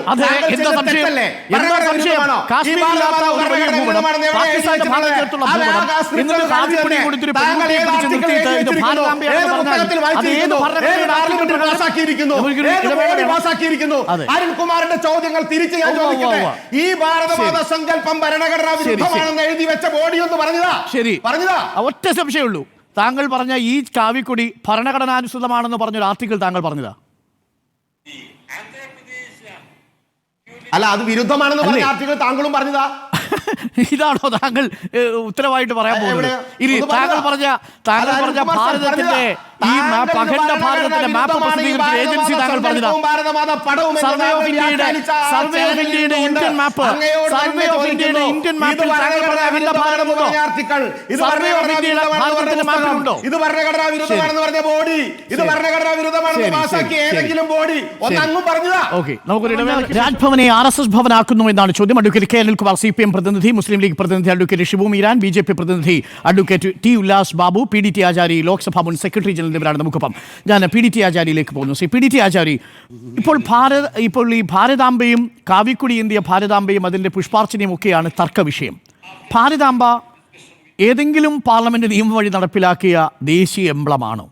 അരുൺകുമാറിന്റെ ചോദ്യങ്ങൾ തിരിച്ച് ഞാൻ ചോദിക്കട്ടെ, ഈ ഭാരതമാതാ സങ്കല്പം ഭരണഘടനാ വിരുദ്ധമാണെന്ന് എഴുതി വെച്ച ബോഡി ഒന്ന് പറഞ്ഞതാ? ശരി, പറഞ്ഞതാ. ഒറ്റ സംശയമുള്ളൂ, താങ്കൾ പറഞ്ഞ ഈ കാവ്യക്കൊടി ഭരണഘടനാനുസൃതമാണെന്ന് പറഞ്ഞൊരു ആർട്ടിക്കിൾ താങ്കൾ പറഞ്ഞതാ? അല്ല, അത് വിരുദ്ധമാണെന്ന് പറഞ്ഞ ആർട്ടിക്കിൾ താങ്കളും പറഞ്ഞതാ? ഇതാണോ താങ്കൾ ഉത്തരവായിട്ട് പറയാൻ പോകുന്നത്? ഇനി താങ്കൾ പറഞ്ഞ ഭാരതത്തിന്റെ ഈ മാപ്പ്, അഖണ്ഡ ഭാരതത്തിന്റെ മാപ്പ് പ്രസിദ്ധീകരിച്ച ഏജൻസി താങ്കൾ പറഞ്ഞതാ? സർവേ ഓഫ് ഇന്ത്യയുടെ ഇന്ത്യൻ മാപ്പ്, സർവേ ഓഫ് ഇന്ത്യയുടെ ഇന്ത്യൻ മാപ്പിൽ താങ്കൾ പറഞ്ഞ അഖണ്ഡ ഭാരതമുണ്ടോ? സർവേ ഓഫ് ഇന്ത്യയുടെ ഭാരതത്തിന്റെ മാപ്പിലുണ്ടോ? ഇത് ഭരണഘടനാ വിരുദ്ധമാണെന്ന് പറഞ്ഞ ബോഡി, ഇത് ഭരണഘടനാ വിരുദ്ധമാണെന്ന് പാസാക്കിയ ഏതെങ്കിലും ബോഡി ഒന്നങ്ങും പറഞ്ഞതാ? ഓക്കെ, നമുക്കൊരു ഇടവേള. രാജ്ഭവനെ RSS ഭവനാക്കുന്നു എന്നാണ് ചോദ്യം. അഡ്വക്കേറ്റ് K അനിൽകുമാർ, CPM പ്രതിനിധി, മുസ്ലിം ലീഗ് പ്രതിനിധി അഡ്വക്കേറ്റ് ഷിബു മീരാൻ, BJP പ്രതിനിധി advocate T Ullas Babu, PDT ആചാരി, ലോക്സഭാ മുൻ സെക്രട്ടറി ജനറൽ എന്നിവരാണ് നമുക്കൊപ്പം. ഞാൻ PDT ആചാര്യയിലേക്ക് പോകുന്നു. PDT ആചാരി, ഇപ്പോൾ ഈ ഭാരതാംബയും കാവിക്കുടി എന്തിയ ഭാരതാംബയും അതിൻ്റെ പുഷ്പാർച്ചനയും ഒക്കെയാണ് തർക്ക വിഷയം. ഭാരതാംബ ഏതെങ്കിലും പാർലമെന്റ് നിയമം വഴി നടപ്പിലാക്കിയ ദേശീയ എംബ്ലമാണോ?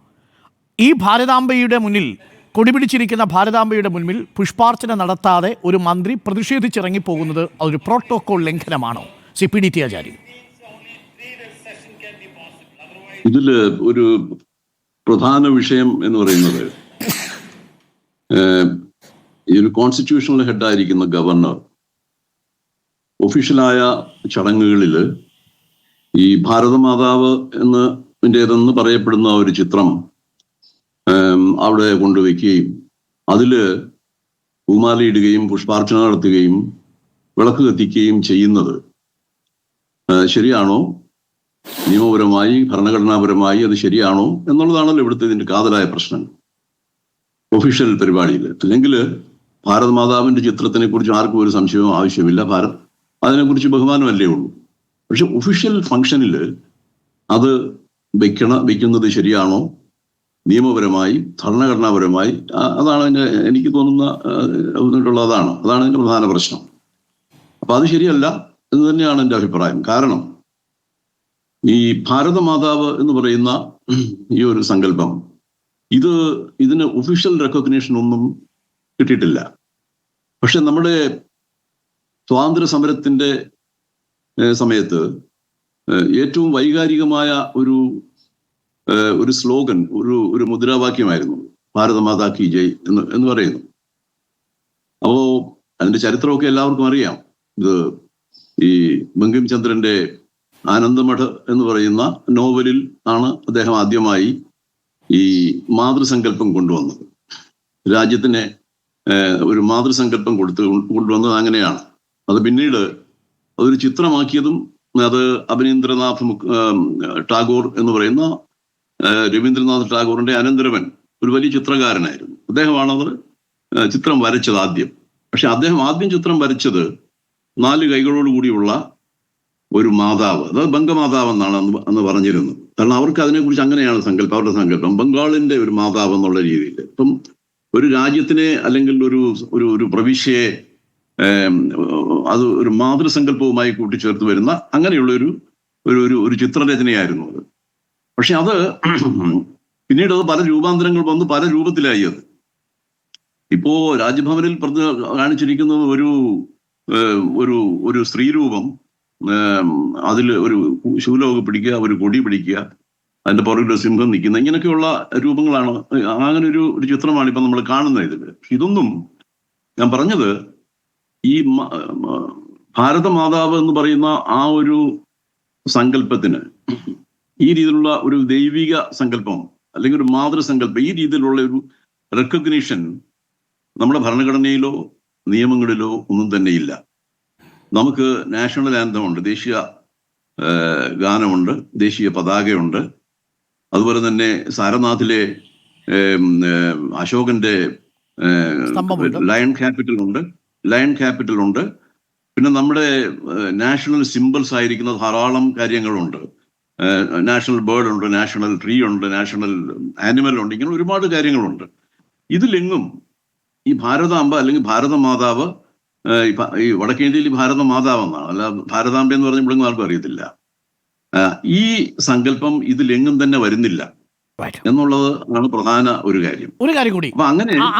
ഈ ഭാരതാംബയുടെ മുന്നിൽ, കൊടിപിടിച്ചിരിക്കുന്ന ഭാരതാംബയുടെ മുന്നിൽ പുഷ്പാർച്ചന നടത്താതെ ഒരു മന്ത്രി പ്രതിഷേധിച്ചിറങ്ങിപ്പോകുന്നത് അതൊരു പ്രോട്ടോകോൾ ലംഘനമാണോ? PDT ആചാര്യ, ഇതില് ഒരു പ്രധാന വിഷയം എന്ന് പറയുന്നത്, ഈ ഒരു കോൺസ്റ്റിറ്റ്യൂഷണൽ ഹെഡായിരിക്കുന്ന ഗവർണർ ഒഫീഷ്യലായ ചടങ്ങുകളിൽ ഈ ഭാരതമാതാവ് എന്നതിൻ്റെതെന്ന് പറയപ്പെടുന്ന ഒരു ചിത്രം അവിടെ കൊണ്ടുവയ്ക്കുകയും അതില് പൂമാലയിടുകയും പുഷ്പാർച്ചന നടത്തുകയും വിളക്ക് കത്തിക്കുകയും ചെയ്യുന്നത് ശരിയാണോ? നിയമപരമായി, ഭരണഘടനാപരമായി അത് ശരിയാണോ എന്നുള്ളതാണല്ലോ ഇവിടുത്തെ ഇതിന്റെ കാതലായ പ്രശ്നം. ഒഫീഷ്യൽ പരിപാടിയിൽ. അല്ലെങ്കിൽ ഭാരത മാതാവിന്റെ ചിത്രത്തിനെ കുറിച്ച് ആർക്കും ഒരു സംശയവും ആവശ്യമില്ല. അതിനെക്കുറിച്ച് ബഹുമാനമല്ലേ ഉള്ളൂ. പക്ഷെ ഒഫീഷ്യൽ ഫംഗ്ഷനിൽ അത് വെക്കുന്നത് ശരിയാണോ, നിയമപരമായി ഭരണഘടനാപരമായി? അതാണ് എനിക്ക് തോന്നുന്ന അതാണ് അതിന്റെ പ്രധാന പ്രശ്നം. അപ്പൊ അത് ശരിയല്ല എന്ന് തന്നെയാണ് എൻ്റെ അഭിപ്രായം. കാരണം ഈ ഭാരത മാതാവ് എന്ന് പറയുന്ന ഈ ഒരു സങ്കല്പം ഇതിന് ഒഫീഷ്യൽ റെക്കഗ്നീഷൻ ഒന്നും കിട്ടിയിട്ടില്ല. പക്ഷെ നമ്മുടെ സ്വാതന്ത്ര്യ സമരത്തിന്റെ സമയത്ത് ഏറ്റവും വൈകാരികമായ ഒരു സ്ലോഗൻ, ഒരു മുദ്രാവാക്യമായിരുന്നു ഭാരത മാതാ കി ജയ് എന്ന് പറയുന്നു. അപ്പോ അതിന്റെ ചരിത്രമൊക്കെ എല്ലാവർക്കും അറിയാം. ഇത് ഈ ബങ്കിം ചന്ദ്രന്റെ ആനന്ദമഠ് എന്ന് പറയുന്ന നോവലിൽ ആണ് അദ്ദേഹം ആദ്യമായി ഈ മാതൃസങ്കല്പം കൊണ്ടുവന്നത്. രാജ്യത്തിന് ഒരു മാതൃസങ്കല്പം കൊണ്ടുവന്നത് അങ്ങനെയാണ്. അത് പിന്നീട് അതൊരു ചിത്രമാക്കിയതും അത് അഭിനീന്ദ്രനാഥ് ടാഗോർ എന്ന് പറയുന്ന രവീന്ദ്രനാഥ് ടാഗോറിന്റെ അനന്തരവൻ ഒരു വലിയ ചിത്രകാരനായിരുന്നു. അദ്ദേഹമാണത് ചിത്രം വരച്ചത് ആദ്യം. പക്ഷെ അദ്ദേഹം ആദ്യം ചിത്രം വരച്ചത് 4 കൈകളോടുകൂടിയുള്ള ഒരു മാതാവ്, അതായത് ബംഗമാതാവ് എന്നാണ് അന്ന് പറഞ്ഞിരുന്നത്. കാരണം അവർക്ക് അതിനെക്കുറിച്ച് അങ്ങനെയാണ് സങ്കല്പം, അവരുടെ സങ്കല്പം ബംഗാളിന്റെ ഒരു മാതാവ് എന്നുള്ള രീതിയിൽ. ഇപ്പം ഒരു രാജ്യത്തിനെ അല്ലെങ്കിൽ ഒരു പ്രവിശ്യയെ അത് ഒരു മാതൃസങ്കല്പവുമായി കൂട്ടിച്ചേർത്ത് വരുന്ന അങ്ങനെയുള്ള ഒരു ചിത്രരചനയായിരുന്നു അത്. പക്ഷെ അത് പിന്നീട് അത് പല രൂപാന്തരങ്ങൾ വന്ന് പല രൂപത്തിലായി. അത് ഇപ്പോ രാജ്ഭവനിൽ കാണിച്ചിരിക്കുന്നത് ഒരു സ്ത്രീരൂപം, അതിൽ ഒരു ശൂലമൊക്കെ പിടിക്കുക, ഒരു കൊടി പിടിക്കുക, അതിന്റെ പുറകിൽ സിംഹം നിൽക്കുന്ന, ഇങ്ങനെയൊക്കെയുള്ള രൂപങ്ങളാണ്. അങ്ങനെ ഒരു ചിത്രമാണ് ഇപ്പൊ നമ്മൾ കാണുന്നത് ഇതിൽ. ഇതൊന്നും ഞാൻ പറഞ്ഞത് ഈ ഭാരത മാതാവ് എന്ന് പറയുന്ന ആ ഒരു സങ്കല്പത്തിന് ഈ രീതിയിലുള്ള ഒരു ദൈവിക സങ്കല്പം അല്ലെങ്കിൽ ഒരു മാതൃസങ്കല്പം, ഈ രീതിയിലുള്ള ഒരു റെക്കഗ്നീഷൻ നമ്മുടെ ഭരണഘടനയിലോ നിയമങ്ങളിലോ ഒന്നും തന്നെ ഇല്ല. നമുക്ക് നാഷണൽ ആന്തമുണ്ട്, ദേശീയ ഗാനമുണ്ട്, ദേശീയ പതാകയുണ്ട്. അതുപോലെ തന്നെ സാരനാഥിലെ അശോകന്റെ ലയൺ ക്യാപിറ്റൽ ഉണ്ട്. പിന്നെ നമ്മുടെ നാഷണൽ സിംബൽസ് ആയിരിക്കുന്ന ധാരാളം കാര്യങ്ങളുണ്ട്. നാഷണൽ ബേർഡ് ഉണ്ട്, നാഷണൽ ട്രീ ഉണ്ട്, നാഷണൽ ആനിമൽ ഉണ്ട്. ഇങ്ങനെ ഒരുപാട് കാര്യങ്ങളുണ്ട്. ഇതിലെങ്ങും ഈ ഭാരതാംബ അല്ലെങ്കിൽ ഭാരത മാതാവ്, ഈ വടക്കേന്ത്യയിൽ ഭാരത മാതാവ് എന്നാണ്, അല്ല ഭാരതാംബ എന്ന് പറഞ്ഞ ഇവിടെങ്ങും ആർക്കും അറിയത്തില്ല. ഈ സങ്കല്പം ഇതിലെങ്ങും തന്നെ വരുന്നില്ല എന്നുള്ളത് ആണ് പ്രധാന ഒരു കാര്യം കൂടി.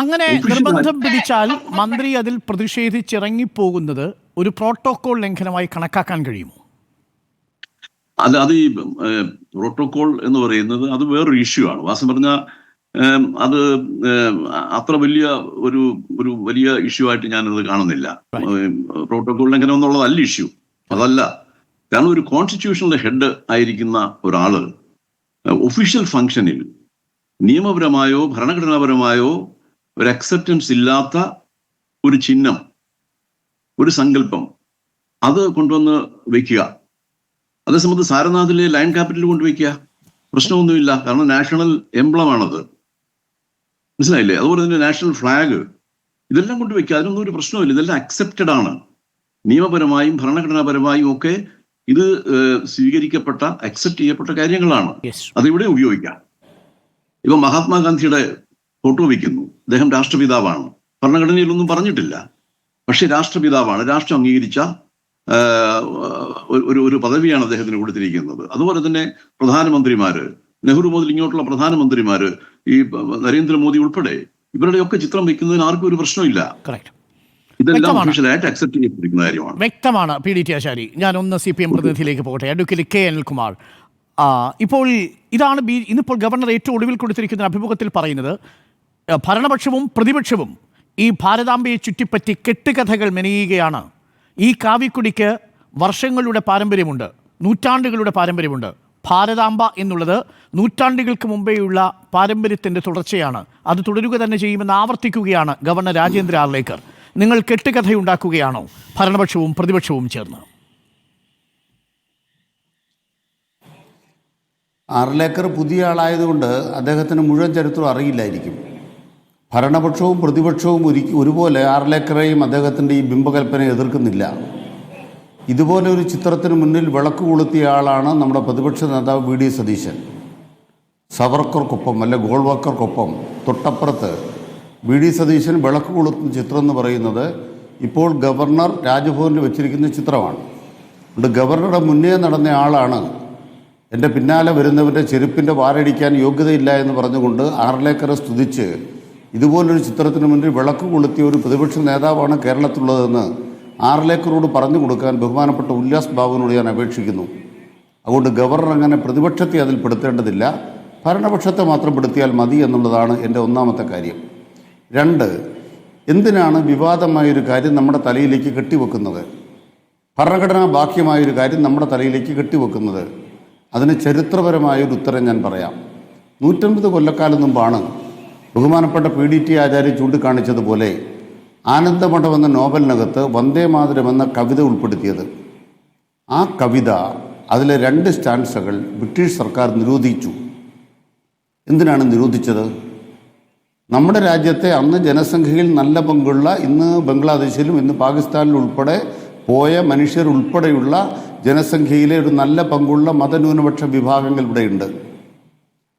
അങ്ങനെ നിർബന്ധം പിടിച്ചാൽ മന്ത്രി അതിൽ പ്രതിഷേധിച്ചിറങ്ങിപ്പോകുന്നത് ഒരു പ്രോട്ടോകോൾ ലംഘനമായി കണക്കാക്കാൻ കഴിയുമോ? അത് ഈ പ്രോട്ടോകോൾ എന്ന് പറയുന്നത് അത് വേറൊരു ഇഷ്യൂ ആണ്. വാസ്തവം പറഞ്ഞാൽ അത് അത്ര വലിയ ഒരു വലിയ ഇഷ്യൂ ആയിട്ട് ഞാനത് കാണുന്നില്ല. പ്രോട്ടോകോൾ ലംഘനം എന്നുള്ളതല്ല ഇഷ്യൂ, അതല്ല. കാരണം ഒരു കോൺസ്റ്റിറ്റ്യൂഷണൽ ഹെഡ് ആയിരിക്കുന്ന ഒരാള് ഒഫീഷ്യൽ ഫംഗ്ഷനിൽ നിയമപരമായോ ഭരണഘടനാപരമായോ ഒരു അക്സെപ്റ്റൻസ് ഇല്ലാത്ത ഒരു ചിഹ്നം, ഒരു സങ്കല്പം അത് കൊണ്ടുവന്ന് വെക്കുക. അതേസമയത്ത് സാരനാഥിലെ ലയൺ ക്യാപിറ്റൽ കൊണ്ടുവയ്ക്കുക, പ്രശ്നമൊന്നുമില്ല. കാരണം നാഷണൽ എംബ്ലമാണത്, മനസ്സിലായില്ലേ? അതുപോലെ തന്നെ നാഷണൽ ഫ്ലാഗ്, ഇതെല്ലാം കൊണ്ടുവയ്ക്കുക, അതിനൊന്നും ഒരു പ്രശ്നമില്ല. ഇതെല്ലാം അക്സെപ്റ്റഡ് ആണ്, നിയമപരമായും ഭരണഘടനാപരമായും ഒക്കെ ഇത് സ്വീകരിക്കപ്പെട്ട അക്സെപ്റ്റ് ചെയ്യപ്പെട്ട കാര്യങ്ങളാണ്. അതിവിടെ ഉപയോഗിക്കാം. ഇപ്പൊ മഹാത്മാഗാന്ധിയുടെ ഫോട്ടോ വയ്ക്കുന്നു, അദ്ദേഹം രാഷ്ട്രപിതാവാണ്, ഭരണഘടനയിലൊന്നും പറഞ്ഞിട്ടില്ല, പക്ഷെ രാഷ്ട്രപിതാവാണ്, രാഷ്ട്രം അംഗീകരിച്ച ഒരു പദവിയാണ് അദ്ദേഹത്തിന് കൊടുത്തിരിക്കുന്നത്. അതുപോലെ തന്നെ പ്രധാനമന്ത്രിമാര്, നെഹ്റു മുതൽ ഇങ്ങോട്ടുള്ള പ്രധാനമന്ത്രിമാര്, ഈ നരേന്ദ്രമോദി ഉൾപ്പെടെ ഇവരുടെയൊക്കെ ചിത്രം വയ്ക്കുന്നതിന് ആർക്കും ഒരു പ്രശ്നമില്ല. ഇതെല്ലാം ഒഫീഷ്യലായിട്ട് അക്സെപ്റ്റ് ചെയ്യപ്പെട്ടിരിക്കുന്ന കാര്യമാണ്. വ്യക്തമാണ്. PDT ആചാരി, ഞാനൊന്ന് CPM പ്രതിനിധിയിലേക്ക് പോകട്ടെ. അഡ്വക്കേറ്റ് K അനിൽകുമാർ, ഇപ്പോൾ ഇതാണ് ഇന്നിപ്പോൾ ഗവർണർ ഏറ്റവും ഒടുവിൽ കൊടുത്തിരിക്കുന്ന അഭിമുഖത്തിൽ പറയുന്നത്, ഭരണപക്ഷവും പ്രതിപക്ഷവും ഈ ഭാരതാംബയെ ചുറ്റിപ്പറ്റി കെട്ടുകഥകൾ മെനയുകയാണ്. ഈ കാവിക്കുടിക്ക് വർഷങ്ങളുടെ പാരമ്പര്യമുണ്ട്, നൂറ്റാണ്ടുകളുടെ പാരമ്പര്യമുണ്ട്. ഭാരതാംബ എന്നുള്ളത് നൂറ്റാണ്ടുകൾക്ക് മുമ്പേയുള്ള പാരമ്പര്യത്തിൻ്റെ തുടർച്ചയാണ്. അത് തുടരുക തന്നെ ചെയ്യുമെന്ന് ആവർത്തിക്കുകയാണ് ഗവർണർ രാജേന്ദ്ര ആർലേക്കർ. നിങ്ങൾ കെട്ടുകഥയുണ്ടാക്കുകയാണോ ഭരണപക്ഷവും പ്രതിപക്ഷവും ചേർന്ന്? ആർലേക്കർ പുതിയ ആളായതുകൊണ്ട് അദ്ദേഹത്തിന് മുഴുവൻ ചരിത്രം അറിയില്ലായിരിക്കും. ഭരണപക്ഷവും പ്രതിപക്ഷവും ഒരുപോലെ ആർലേക്കറേയും അദ്ദേഹത്തിൻ്റെ ഈ ബിംബകൽപ്പനയെ എതിർക്കുന്നില്ല. ഇതുപോലെ ഒരു ചിത്രത്തിന് മുന്നിൽ വിളക്ക് കൊളുത്തിയ ആളാണ് നമ്മുടെ പ്രതിപക്ഷ നേതാവ് വി ഡി സതീശൻ. സവർക്കർക്കൊപ്പം അല്ലെ ഗോൾവാക്കർക്കൊപ്പം തൊട്ടപ്പുറത്ത് വി ഡി സതീശൻ വിളക്ക് കൊളുത്തുന്ന ചിത്രം എന്ന് പറയുന്നത് ഇപ്പോൾ ഗവർണർ രാജ്ഭവനിൽ വെച്ചിരിക്കുന്ന ചിത്രമാണ്. അതുകൊണ്ട് ഗവർണറുടെ മുന്നേ നടന്ന ആളാണ് എൻ്റെ പിന്നാലെ വരുന്നവൻ്റെ ചെരുപ്പിൻ്റെ വാരടിക്കാൻ യോഗ്യതയില്ല എന്ന് പറഞ്ഞുകൊണ്ട് ആർലേക്കറെ സ്തുതിച്ച് ഇതുപോലൊരു ചിത്രത്തിന് മുന്നിൽ വിളക്ക് കൊളുത്തിയ ഒരു പ്രതിപക്ഷ നേതാവാണ് കേരളത്തിലുള്ളതെന്ന് ആർലേക്കറോട് പറഞ്ഞു കൊടുക്കാൻ ബഹുമാനപ്പെട്ട ഉല്ലാസ് ബാബുവിനോട് ഞാൻ അപേക്ഷിക്കുന്നു. അതുകൊണ്ട് ഗവർണർ അങ്ങനെ പ്രതിപക്ഷത്തെ അതിൽ പെടുത്തേണ്ടതില്ല, ഭരണപക്ഷത്തെ മാത്രം പെടുത്തിയാൽ മതി എന്നുള്ളതാണ് എൻ്റെ ഒന്നാമത്തെ കാര്യം. 2, എന്തിനാണ് വിവാദമായൊരു കാര്യം നമ്മുടെ തലയിലേക്ക് കെട്ടിവെക്കുന്നത്, ഭരണഘടനാ ബാഹ്യമായൊരു കാര്യം നമ്മുടെ തലയിലേക്ക് കെട്ടിവെക്കുന്നത്? അതിന് ചരിത്രപരമായൊരു ഉത്തരം ഞാൻ പറയാം. 150 കൊല്ലക്കാലം മുമ്പാണ് ബഹുമാനപ്പെട്ട PDT ആചാര്യ ചൂണ്ടിക്കാണിച്ചതുപോലെ ആനന്ദമഠം എന്ന നോവലിനകത്ത് വന്ദേ മാതരം എന്ന കവിത ഉൾപ്പെടുത്തിയത്. ആ കവിത, അതിലെ 2 സ്റ്റാൻസകൾ ബ്രിട്ടീഷ് സർക്കാർ നിരോധിച്ചു. എന്തിനാണ് നിരോധിച്ചത്? നമ്മുടെ രാജ്യത്തെ അന്ന് ജനസംഖ്യയിൽ നല്ല പങ്കുള്ള, ഇന്ന് ബംഗ്ലാദേശിലും ഇന്ന് പാകിസ്ഥാനിലും ഉൾപ്പെടെ പോയ മനുഷ്യരുൾപ്പെടെയുള്ള ജനസംഖ്യയിലെ ഒരു നല്ല പങ്കുള്ള മതന്യൂനപക്ഷ വിഭാഗങ്ങൾ ഇവിടെയുണ്ട്.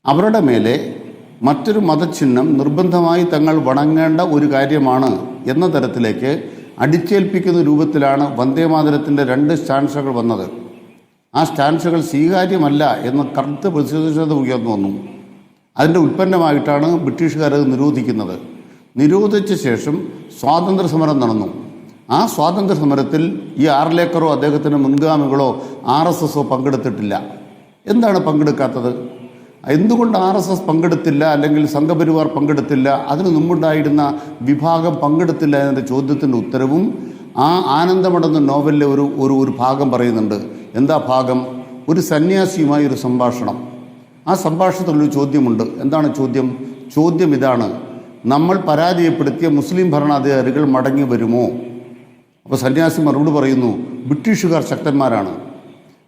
അവരുടെ മേലെ മറ്റൊരു മതചിഹ്നം നിർബന്ധമായി തങ്ങൾ വണങ്ങേണ്ട ഒരു കാര്യമാണ് എന്ന തരത്തിലേക്ക് അടിച്ചേൽപ്പിക്കുന്ന രൂപത്തിലാണ് വന്ദേമാതരത്തിൻ്റെ 2 സ്റ്റാൻസുകൾ വന്നത്. ആ സ്റ്റാൻസുകൾ സ്വീകാര്യമല്ല എന്ന് കറുത്ത പ്രതിഷേധ ഉയർന്നു വന്നു. അതിൻ്റെ ഉൽപ്പന്നമായിട്ടാണ് ബ്രിട്ടീഷുകാർ അത് നിരോധിക്കുന്നത്. നിരോധിച്ച ശേഷം സ്വാതന്ത്ര്യ സമരം നടന്നു. ആ സ്വാതന്ത്ര്യ സമരത്തിൽ ഈ ആർലേക്കറോ അദ്ദേഹത്തിൻ്റെ മുൻഗാമികളോ RSSO പങ്കെടുത്തിട്ടില്ല. എന്താണ് പങ്കെടുക്കാത്തത്? എന്തുകൊണ്ട് RSS പങ്കെടുത്തില്ല, അല്ലെങ്കിൽ സംഘപരിവാർ പങ്കെടുത്തില്ല, അതിനു മുമ്പുണ്ടായിരുന്ന വിഭാഗം പങ്കെടുത്തില്ല എന്നതിൻ്റെ ചോദ്യത്തിൻ്റെ ഉത്തരവും ആ ആനന്ദമടന്ന നോവലിലെ ഒരു ഭാഗം പറയുന്നുണ്ട്. എന്താ ഭാഗം? ഒരു സന്യാസിയുമായി ഒരു സംഭാഷണം. ആ സംഭാഷണത്തിലൊരു ചോദ്യമുണ്ട്. എന്താണ് ചോദ്യം? ചോദ്യം ഇതാണ്: നമ്മൾ പരാജയപ്പെടുത്തിയ മുസ്ലിം ഭരണാധികാരികൾ മടങ്ങി വരുമോ? അപ്പോൾ സന്യാസി മറുപടി പറയുന്നു, ബ്രിട്ടീഷുകാർ ശക്തന്മാരാണ്.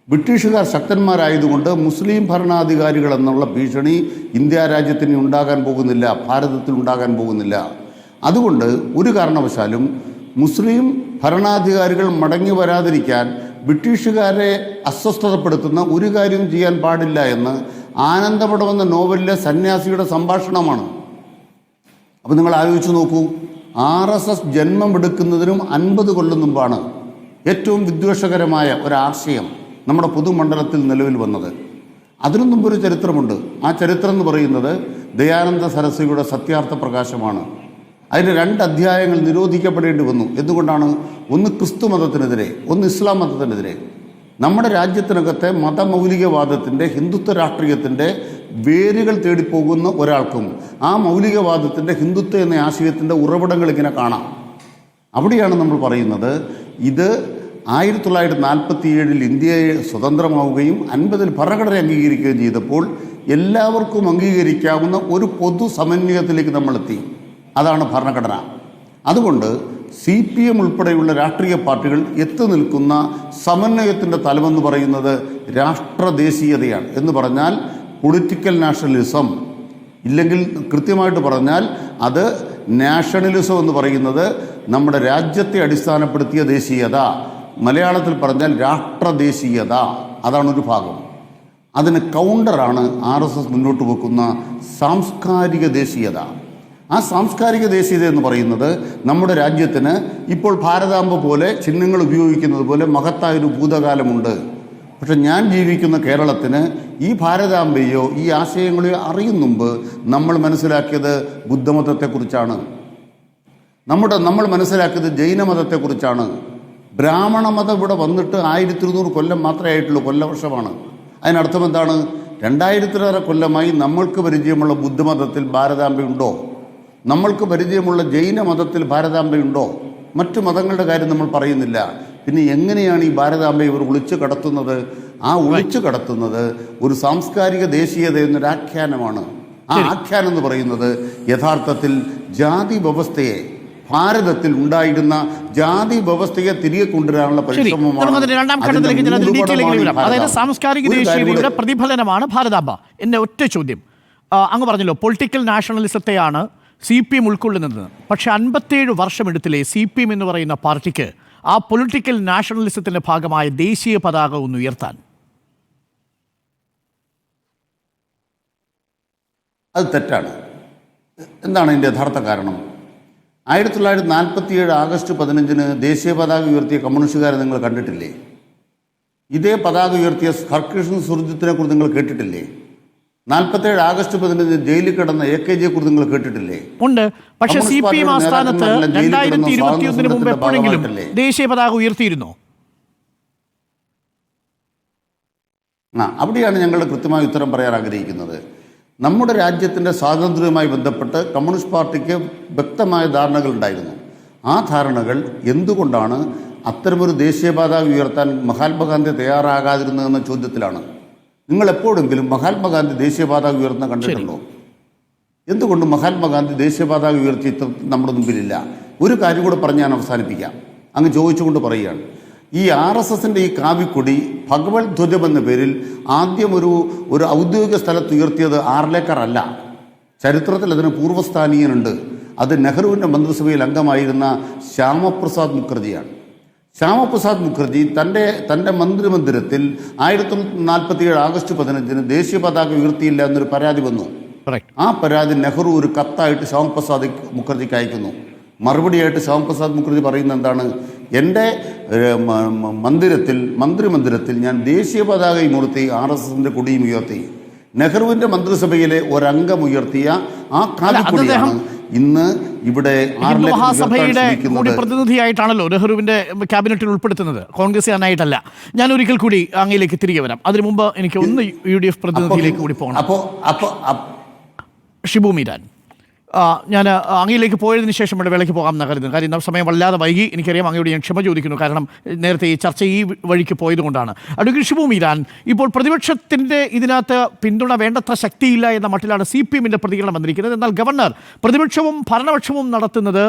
ബ്രിട്ടീഷുകാർ ശക്തന്മാരായതുകൊണ്ട് മുസ്ലിം ഭരണാധികാരികൾ എന്നുള്ള ഭീഷണി ഇന്ത്യ രാജ്യത്തിന് ഉണ്ടാകാൻ പോകുന്നില്ല, ഭാരതത്തിൽ ഉണ്ടാകാൻ പോകുന്നില്ല. അതുകൊണ്ട് ഒരു കാരണവശാലും മുസ്ലിം ഭരണാധികാരികൾ മടങ്ങി വരാതിരിക്കാൻ ബ്രിട്ടീഷുകാരെ അസ്വസ്ഥതപ്പെടുത്തുന്ന ഒരു കാര്യം ചെയ്യാൻ പാടില്ല എന്ന് ആനന്ദമഠം എന്ന നോവലിലെ സന്യാസിയുടെ സംഭാഷണമാണ്. അപ്പോൾ നിങ്ങൾ ആലോചിച്ച് നോക്കൂ, RSS ജന്മമെടുക്കുന്നതിനും 50 കൊല്ലം മുമ്പാണ് ഏറ്റവും വിദ്വേഷകരമായ ഒരാശയം നമ്മുടെ പൊതുമണ്ഡലത്തിൽ നിലവിൽ വന്നത്. അതിനു മുമ്പൊരു ചരിത്രമുണ്ട്. ആ ചരിത്രം എന്ന് പറയുന്നത് ദയാനന്ദ സരസ്വതിയുടെ സത്യാർത്ഥ പ്രകാശമാണ്. അതിന് 2 അധ്യായങ്ങൾ നിരോധിക്കപ്പെടേണ്ടി വന്നു. എന്തുകൊണ്ടാണ്? ഒന്ന് ക്രിസ്തു മതത്തിനെതിരെ, ഒന്ന് ഇസ്ലാം മതത്തിനെതിരെ. നമ്മുടെ രാജ്യത്തിനകത്തെ മതമൗലികവാദത്തിൻ്റെ, ഹിന്ദുത്വ രാഷ്ട്രീയത്തിൻ്റെ വേരുകൾ തേടിപ്പോകുന്ന ഒരാൾക്കും ആ മൗലികവാദത്തിൻ്റെ, ഹിന്ദുത്വ എന്ന ആശയത്തിൻ്റെ ഉറവിടങ്ങൾ ഇങ്ങനെ കാണാം. അവിടെയാണ് നമ്മൾ പറയുന്നത്, ഇത് 1947 ഇന്ത്യയെ സ്വതന്ത്രമാവുകയും 50 ഭരണഘടന അംഗീകരിക്കുകയും ചെയ്തപ്പോൾ എല്ലാവർക്കും അംഗീകരിക്കാവുന്ന ഒരു പൊതു സമന്വയത്തിലേക്ക് നമ്മളെത്തി. അതാണ് ഭരണഘടന. അതുകൊണ്ട് CPM ഉൾപ്പെടെയുള്ള രാഷ്ട്രീയ പാർട്ടികൾ എത്തി നിൽക്കുന്ന സമന്വയത്തിൻ്റെ തലമെന്ന് പറയുന്നത് രാഷ്ട്രദേശീയതയാണ്. എന്ന് പറഞ്ഞാൽ പൊളിറ്റിക്കൽ നാഷണലിസം, ഇല്ലെങ്കിൽ കൃത്യമായിട്ട് പറഞ്ഞാൽ അത് നാഷണലിസം എന്ന് പറയുന്നത് നമ്മുടെ രാജ്യത്തെ അടിസ്ഥാനപ്പെടുത്തിയ ദേശീയത, മലയാളത്തിൽ പറഞ്ഞാൽ രാഷ്ട്രദേശീയത. അതാണൊരു ഭാഗം. അതിന് കൗണ്ടറാണ് RSS മുന്നോട്ട് വെക്കുന്ന സാംസ്കാരിക ദേശീയത. ആ സാംസ്കാരിക ദേശീയത എന്ന് പറയുന്നത് നമ്മുടെ രാജ്യത്തിന് ഇപ്പോൾ ഭാരതാംബ പോലെ ചിഹ്നങ്ങൾ ഉപയോഗിക്കുന്നത് പോലെ മഹത്തായൊരു ഭൂതകാലമുണ്ട്. പക്ഷെ ഞാൻ ജീവിക്കുന്ന കേരളത്തിന് ഈ ഭാരതാംബയോ ഈ ആശയങ്ങളെയോ അറിയും മുമ്പ് നമ്മൾ മനസ്സിലാക്കിയത് ബുദ്ധമതത്തെക്കുറിച്ചാണ്, നമ്മൾ മനസ്സിലാക്കിയത് ജൈനമതത്തെക്കുറിച്ചാണ്. ബ്രാഹ്മണ മതം ഇവിടെ വന്നിട്ട് 1200 കൊല്ലം മാത്രമേ ആയിട്ടുള്ളൂ, കൊല്ലവർഷമാണ്. അതിനർത്ഥം എന്താണ്? 2000-ലേറെ കൊല്ലമായി നമ്മൾക്ക് പരിചയമുള്ള ബുദ്ധമതത്തിൽ ഭാരതാംബയുണ്ടോ? നമ്മൾക്ക് പരിചയമുള്ള ജൈനമതത്തിൽ ഭാരതാംബയുണ്ടോ? മറ്റു മതങ്ങളുടെ കാര്യം നമ്മൾ പറയുന്നില്ല. പിന്നെ എങ്ങനെയാണ് ഈ ഭാരതാംബയെ ഇവർ ഒളിച്ചു കടത്തുന്നത്? ആ ഒളിച്ചു കടത്തുന്നത് ഒരു സാംസ്കാരിക ദേശീയത എന്നൊരു ആഖ്യാനമാണ്. ആ ആഖ്യാനം എന്ന് പറയുന്നത് യഥാർത്ഥത്തിൽ ജാതി വ്യവസ്ഥയെ, ഭാരതത്തിൽ ഉണ്ടായിരുന്ന ജാതി വ്യവസ്ഥയെ തിരികെ കൊണ്ടുവരാനുള്ള പരിശ്രമമാണ്. അതായത് സാംസ്കാരിക ദേശീയതയുടെ പ്രതിഫലനമാണ് ഭാരതാംബ. എന്റെ ഒറ്റ ചോദ്യം, അങ്ങ് പറഞ്ഞല്ലോ പൊളിറ്റിക്കൽ നാഷണലിസത്തെയാണ് CPM ഉൾക്കൊള്ളുന്നത്. പക്ഷെ 57 വർഷമെടുത്തില്ലേ CPM എന്ന് പറയുന്ന പാർട്ടിക്ക് ആ പൊളിറ്റിക്കൽ നാഷണലിസത്തിൻ്റെ ഭാഗമായ ദേശീയ പതാക ഒന്ന് ഉയർത്താൻ? അത് തെറ്റാണ്. എന്താണ് അതിൻ്റെ യഥാർത്ഥ കാരണം? 1947 ആഗസ്റ്റ് 15 ദേശീയ പതാക ഉയർത്തിയ കമ്മ്യൂണിസ്റ്റുകാരെ നിങ്ങൾ കണ്ടിട്ടില്ലേ? ഇതേ പതാക ഉയർത്തിയ ഹർകൃഷ്ണൻ സുർജിത്തിനെ കുറിച്ച് നിങ്ങൾ കേട്ടിട്ടില്ലേ? 47 ആഗസ്റ്റ് 15 ജയിലിൽ കിടന്ന AKജിയെ കുറിച്ച് നിങ്ങൾ കേട്ടിട്ടില്ലേ? ഉണ്ട്. പക്ഷേ CPM ആസ്ഥാനത്ത് 2021 മുമ്പ് എപ്പോഴെങ്കിലും ദേശീയ പതാക ഉയർത്തിയിരുന്നോ? അവിടെയാണ് ഞങ്ങൾ കൃത്യമായ ഉത്തരം പറയാൻ ആഗ്രഹിക്കുന്നത്. നമ്മുടെ രാജ്യത്തിൻ്റെ സ്വാതന്ത്ര്യവുമായി ബന്ധപ്പെട്ട് കമ്മ്യൂണിസ്റ്റ് പാർട്ടിക്ക് വ്യക്തമായ ധാരണകൾ ഉണ്ടായിരുന്നു. ആ ധാരണകൾ എന്തുകൊണ്ടാണ് അത്തരമൊരു ദേശീയ പതാക ഉയർത്താൻ മഹാത്മാഗാന്ധി തയ്യാറാകാതിരുന്നതെന്ന ചോദ്യത്തിലാണ്. നിങ്ങൾ എപ്പോഴെങ്കിലും മഹാത്മാഗാന്ധി ദേശീയ പതാക ഉയർത്തുന്ന കണ്ടിട്ടുണ്ടോ? എന്തുകൊണ്ട് മഹാത്മാഗാന്ധി ദേശീയ പതാക ഉയർത്തി നമ്മുടെ മുമ്പിലില്ല? ഒരു കാര്യം കൂടെ പറഞ്ഞ് ഞാൻ അവസാനിപ്പിക്കാം. അങ്ങ് ചോദിച്ചുകൊണ്ട് പറയുകയാണ്, ഈ RSSൻ്റെ ഈ കാവിക്കൊടി ഭഗവത് ധ്വജം എന്ന പേരിൽ ആദ്യം ഒരു ഔദ്യോഗിക സ്ഥലത്ത് ഉയർത്തിയത് ആർലേക്കർ അല്ല. ചരിത്രത്തിൽ അതിന് പൂർവ്വസ്ഥാനീയനുണ്ട്. അത് നെഹ്റുവിൻ്റെ മന്ത്രിസഭയിൽ അംഗമായിരുന്ന ശ്യാമപ്രസാദ് മുഖർജിയാണ്. ശ്യാമപ്രസാദ് മുഖർജി തൻ്റെ മന്ത്രിമന്ദിരത്തിൽ 1947 ആഗസ്റ്റ് 15 ദേശീയ പതാക ഉയർത്തിയില്ല എന്നൊരു പരാതി വന്നു. ആ പരാതി നെഹ്റു ഒരു കത്തായിട്ട് ശ്യാമപ്രസാദ് മുഖർജിക്ക് അയക്കുന്നു. മറുപടിയായിട്ട് ശ്യാമപ്രസാദ് മുഖർജി പറയുന്നത് എന്താണ്? എൻ്റെ മന്ത്രിമന്ദിരത്തിൽ ഞാൻ ദേശീയ പതാകയും ഉയർത്തി, RSSൻ്റെ കൊടിയും ഉയർത്തി. നെഹ്റുവിൻ്റെ മന്ത്രിസഭയിലെ ഒരംഗം ഉയർത്തിയ ആ കാലിക്കൊടിയാണ് ഇന്ന് ഇവിടെ മഹാസഭയുടെ കൂടി പ്രതിനിധിയായിട്ടാണല്ലോ നെഹ്റുവിൻ്റെ ക്യാബിനറ്റിൽ ഉൾപ്പെടുത്തുന്നത്, കോൺഗ്രസ്സുകാരനായിട്ടല്ല. ഞാൻ ഒരിക്കൽ കൂടി അങ്ങയിലേക്ക് തിരികെ വരാം. അതിനു മുമ്പ് എനിക്ക് ഒന്ന് UDF പ്രതിനിധിയിലേക്ക് കൂടി പോകണം. ഷിബു മീരാൻ, ഞാൻ അങ്ങയിലേക്ക് പോയതിന് ശേഷം ഇവിടെ വേളയ്ക്ക് പോകാം എന്ന് കരുതുന്നു. കാര്യം സമയം വല്ലാതെ വൈകി. എനിക്കറിയാം, അങ്ങയോട് ഞാൻ ക്ഷമ ചോദിക്കുന്നു. കാരണം നേരത്തെ ഈ ചർച്ച ഈ വഴിക്ക് പോയതുകൊണ്ടാണ്. അഡ്വക്കേറ്റ് ഷിബു മീരാൻ, ഇപ്പോൾ പ്രതിപക്ഷത്തിൻ്റെ ഇതിനകത്ത് പിന്തുണ വേണ്ടത്ര ശക്തിയില്ല എന്ന മട്ടിലാണ് CPMൻ്റെ പ്രതികരണം വന്നിരിക്കുന്നത്. എന്നാൽ ഗവർണർ പ്രതിപക്ഷവും ഭരണപക്ഷവും നടത്തുന്നത്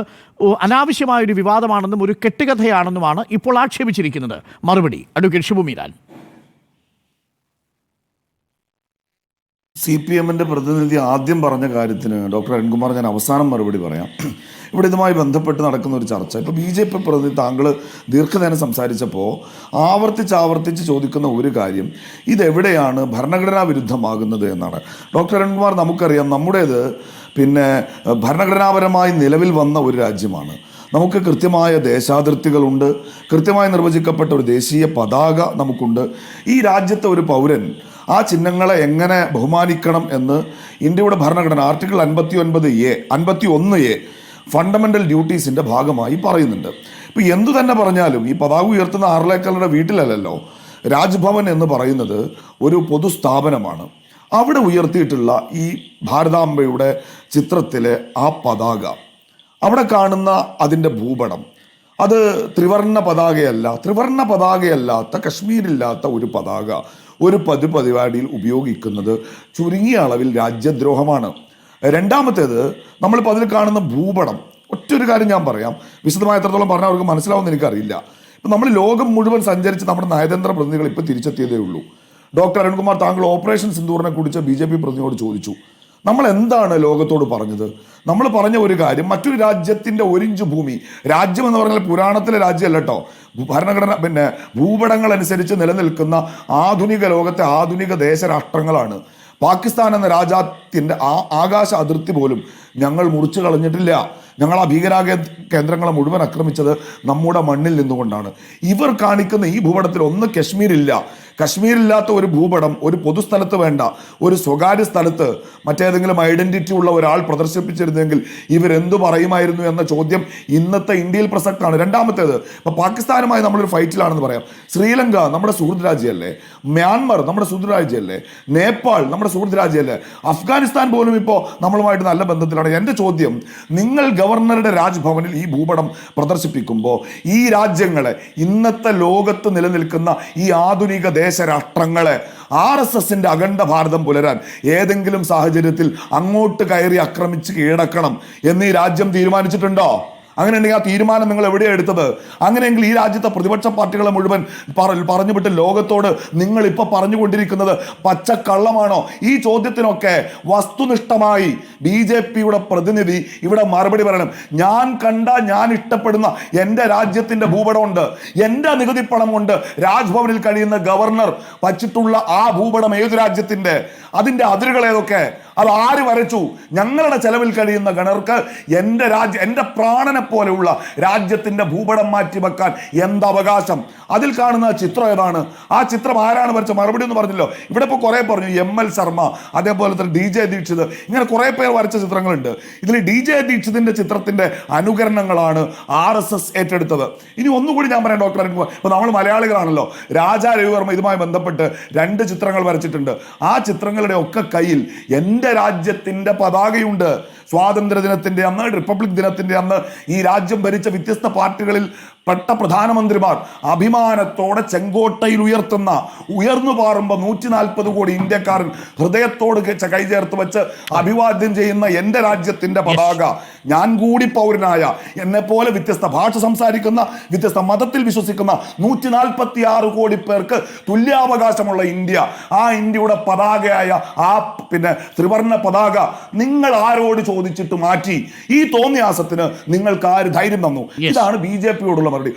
അനാവശ്യമായൊരു വിവാദമാണെന്നും ഒരു കെട്ടുകഥയാണെന്നുമാണ് ഇപ്പോൾ ആക്ഷേപിച്ചിരിക്കുന്നത്. മറുപടി അഡ്വക്കേറ്റ് ഷിബു മീരാൻ. CPMൻ്റെ പ്രതിനിധി ആദ്യം പറഞ്ഞ കാര്യത്തിന് ഡോക്ടർ അരുൺകുമാർ ഞാൻ അവസാനം മറുപടി പറയാം. ഇവിടെ ഇതുമായി ബന്ധപ്പെട്ട് നടക്കുന്ന ഒരു ചർച്ച, ഇപ്പോൾ BJP പ്രതിനിധി താങ്കൾ ദീർഘനേരം സംസാരിച്ചപ്പോൾ ആവർത്തിച്ച് ചോദിക്കുന്ന ഒരു കാര്യം, ഇതെവിടെയാണ് ഭരണഘടനാ വിരുദ്ധമാകുന്നത് എന്നാണ്. ഡോക്ടർ അരുൺകുമാർ, നമുക്കറിയാം നമ്മുടേത് ഭരണഘടനാപരമായി നിലവിൽ വന്ന ഒരു രാജ്യമാണ്. നമുക്ക് കൃത്യമായ ദേശാതിർത്തികളുണ്ട്, കൃത്യമായി നിർവചിക്കപ്പെട്ട ഒരു ദേശീയ പതാക നമുക്കുണ്ട്. ഈ രാജ്യത്തെ ഒരു പൗരൻ ആ ചിഹ്നങ്ങളെ എങ്ങനെ ബഹുമാനിക്കണം എന്ന് ഇന്ത്യയുടെ ഭരണഘടന ആർട്ടിക്കിൾ 51A ഫണ്ടമെൻ്റൽ ഡ്യൂട്ടീസിൻ്റെ ഭാഗമായി പറയുന്നുണ്ട്. ഇപ്പോൾ എന്തു തന്നെ പറഞ്ഞാലും ഈ പതാക ഉയർത്തുന്ന ആർലേക്കറുടെ വീട്ടിലല്ലല്ലോ. രാജ്ഭവൻ എന്ന് പറയുന്നത് ഒരു പൊതുസ്ഥാപനമാണ്. അവിടെ ഉയർത്തിയിട്ടുള്ള ഈ ഭാരതാംബയുടെ ചിത്രത്തിലെ ആ പതാക, അവിടെ കാണുന്ന അതിൻ്റെ ഭൂപടം, അത് ത്രിവർണ്ണ പതാകയല്ലാത്ത കശ്മീരില്ലാത്ത ഒരു പതാക ഒരു പൊതുപരിപാടിയിൽ ഉപയോഗിക്കുന്നത് ചുരുങ്ങിയ അളവിൽ രാജ്യദ്രോഹമാണ്. രണ്ടാമത്തേത്, നമ്മളിപ്പോൾ അതിൽ കാണുന്ന ഭൂപടം, ഒറ്റൊരു കാര്യം ഞാൻ പറയാം, വിശദമായ എത്രത്തോളം പറഞ്ഞാൽ അവർക്ക് മനസ്സിലാവുമെന്ന് എനിക്കറിയില്ല. ഇപ്പം നമ്മൾ ലോകം മുഴുവൻ സഞ്ചരിച്ച് നമ്മുടെ നയതന്ത്ര പ്രതിനിധികൾ ഇപ്പോൾ തിരിച്ചെത്തിയതേ ഉള്ളൂ. ഡോക്ടർ അരുൺകുമാർ, താങ്കൾ ഓപ്പറേഷൻ സിന്ദൂറിനെ കുറിച്ച് BJP പ്രതിനിധിയോട് ചോദിച്ചു. നമ്മൾ എന്താണ് ലോകത്തോട് പറഞ്ഞത്? നമ്മൾ പറഞ്ഞ ഒരു കാര്യം, മറ്റൊരു രാജ്യത്തിൻ്റെ ഒരിഞ്ച് ഭൂമി, രാജ്യം എന്ന് പറഞ്ഞാൽ പുരാണത്തിലെ രാജ്യമല്ല കേട്ടോ, ഭരണഘടന ഭൂപടങ്ങൾ അനുസരിച്ച് നിലനിൽക്കുന്ന ആധുനിക ലോകത്തെ ആധുനിക ദേശരാഷ്ട്രങ്ങളാണ്. പാകിസ്ഥാൻ എന്ന രാജ്യത്തിൻ്റെ ആകാശ അതിർത്തി പോലും ഞങ്ങൾ മുറിച്ചു കളഞ്ഞിട്ടില്ല. ഞങ്ങൾ ആ കേന്ദ്രങ്ങളെ മുഴുവൻ ആക്രമിച്ചത് നമ്മുടെ മണ്ണിൽ നിന്നുകൊണ്ടാണ്. ഇവർ കാണിക്കുന്ന ഈ ഭൂപടത്തിൽ ഒന്ന് കശ്മീരില്ലാത്ത ഒരു ഭൂപടം ഒരു പൊതുസ്ഥലത്ത് വേണ്ട, ഒരു സ്വകാര്യ സ്ഥലത്ത് മറ്റേതെങ്കിലും ഐഡന്റിറ്റി ഉള്ള ഒരാൾ പ്രദർശിപ്പിച്ചിരുന്നെങ്കിൽ ഇവരെന്തു പറയുമായിരുന്നു എന്ന ചോദ്യം ഇന്നത്തെ ഇന്ത്യയിൽ പ്രസക്തമാണ്. രണ്ടാമത്തേത്, ഇപ്പോൾ പാകിസ്ഥാനുമായി നമ്മളൊരു ഫൈറ്റിലാണെന്ന് പറയാം. ശ്രീലങ്ക നമ്മുടെ സുഹൃത്ത് രാജ്യമല്ലേ, മ്യാൻമർ നമ്മുടെ സുഹൃത്ത് രാജ്യമല്ലേ, നേപ്പാൾ നമ്മുടെ സുഹൃത്ത് രാജ്യമല്ലേ, അഫ്ഗാനിസ്ഥാൻ പോലും ഇപ്പോൾ നമ്മളുമായിട്ട് നല്ല ബന്ധത്തിലാണ്. എൻ്റെ ചോദ്യം, നിങ്ങൾ ഗവർണറുടെ രാജ്ഭവനിൽ ഈ ഭൂപടം പ്രദർശിപ്പിക്കുമ്പോൾ ഈ രാജ്യങ്ങളെ, ഇന്നത്തെ ലോകത്ത് നിലനിൽക്കുന്ന ഈ ആധുനിക ദേശരാഷ്ട്രങ്ങളെ RSSൻ്റെ അഖണ്ഡ ഭാരതം പുലരാൻ ഏതെങ്കിലും സാഹചര്യത്തിൽ അങ്ങോട്ട് കയറി ആക്രമിച്ച് കീഴടക്കണം എന്ന് ഈ രാജ്യം തീരുമാനിച്ചിട്ടുണ്ടോ? അങ്ങനെയുണ്ടെങ്കിൽ ആ തീരുമാനം നിങ്ങൾ എവിടെയാണ് എടുത്തത്? അങ്ങനെയെങ്കിൽ ഈ രാജ്യത്തെ പ്രതിപക്ഷ പാർട്ടികളെ മുഴുവൻ പറഞ്ഞു വിട്ട് ലോകത്തോട് നിങ്ങൾ ഇപ്പോൾ പറഞ്ഞുകൊണ്ടിരിക്കുന്നത് പച്ചക്കള്ളമാണോ? ഈ ചോദ്യത്തിനൊക്കെ വസ്തുനിഷ്ഠമായി BJPയുടെ പ്രതിനിധി ഇവിടെ മറുപടി പറയണം. ഞാൻ ഇഷ്ടപ്പെടുന്ന എൻ്റെ രാജ്യത്തിൻ്റെ ഭൂപടമുണ്ട്, എൻ്റെ നികുതി പണം കൊണ്ട് രാജ്ഭവനിൽ കഴിയുന്ന ഗവർണർ വച്ചിട്ടുള്ള ആ ഭൂപടം ഏതു രാജ്യത്തിൻ്റെ, അതിൻ്റെ അതിരുകൾ ഏതൊക്കെ, അത് ആര് വരച്ചു? ഞങ്ങളുടെ ചെലവിൽ കഴിയുന്ന ഗണർക്ക് എൻ്റെ പ്രാണനെ പോലെയുള്ള രാജ്യത്തിൻ്റെ ഭൂപടം മാറ്റി വെക്കാൻ എന്ത് അവകാശം? അതിൽ കാണുന്ന ചിത്രം ഏതാണ്? ആ ചിത്രം ആരാണ് വരച്ച? മറുപടി എന്ന് പറഞ്ഞല്ലോ. ഇവിടെ ഇപ്പോൾ കുറേ പറഞ്ഞു, ML ശർമ്മ, അതേപോലെ തന്നെ DJ ദീക്ഷിത്, ഇങ്ങനെ കുറേ പേർ വരച്ച ചിത്രങ്ങളുണ്ട്. ഇതിൽ DJ ദീക്ഷിതിൻ്റെ ചിത്രത്തിൻ്റെ അനുകരണങ്ങളാണ് RSS ഏറ്റെടുത്തത്. ഇനി ഒന്നുകൂടി ഞാൻ പറയാം ഡോക്ടർ അരുൺകുമാർ, ഇപ്പോൾ നമ്മൾ മലയാളികളാണല്ലോ, രാജാ രവിവർമ്മ ഇതുമായി ബന്ധപ്പെട്ട് 2 ചിത്രങ്ങൾ വരച്ചിട്ടുണ്ട്. ആ ചിത്രങ്ങളുടെ ഒക്കെ കയ്യിൽ എൻ്റെ രാജ്യത്തിൻ്റെ പതാകയുണ്ട്. സ്വാതന്ത്ര്യ ദിനത്തിൻ്റെ അന്ന്, റിപ്പബ്ലിക് ദിനത്തിൻ്റെ അന്ന് ഈ രാജ്യം ഭരിച്ച വ്യത്യസ്ത പാർട്ടികളിൽ പെട്ട പ്രധാനമന്ത്രിമാർ അഭിമാനത്തോടെ ചെങ്കോട്ടയിൽ ഉയർന്നു പാറുമ്പോൾ 140 കോടി ഇന്ത്യക്കാരൻ ഹൃദയത്തോട് കൈ ചേർത്ത് വെച്ച് അഭിവാദ്യം ചെയ്യുന്ന എൻ്റെ രാജ്യത്തിൻ്റെ പതാക, ഞാൻ കൂടി പൗരനായ, എന്നെ പോലെ വ്യത്യസ്ത ഭാഷ സംസാരിക്കുന്ന, വ്യത്യസ്ത മതത്തിൽ വിശ്വസിക്കുന്ന 146 കോടി പേർക്ക് തുല്യാവകാശമുള്ള ഇന്ത്യ, ആ ഇന്ത്യയുടെ പതാകയായ ആ ത്രിവർണ്ണ പതാക നിങ്ങൾ ആരോട് ചോദിച്ചിട്ട് മാറ്റി? ഈ തോന്നിയാസത്തിന് നിങ്ങൾക്ക് ആര് ധൈര്യം തന്നു? ഇതാണ് BJPയോടുള്ള മറുപടി.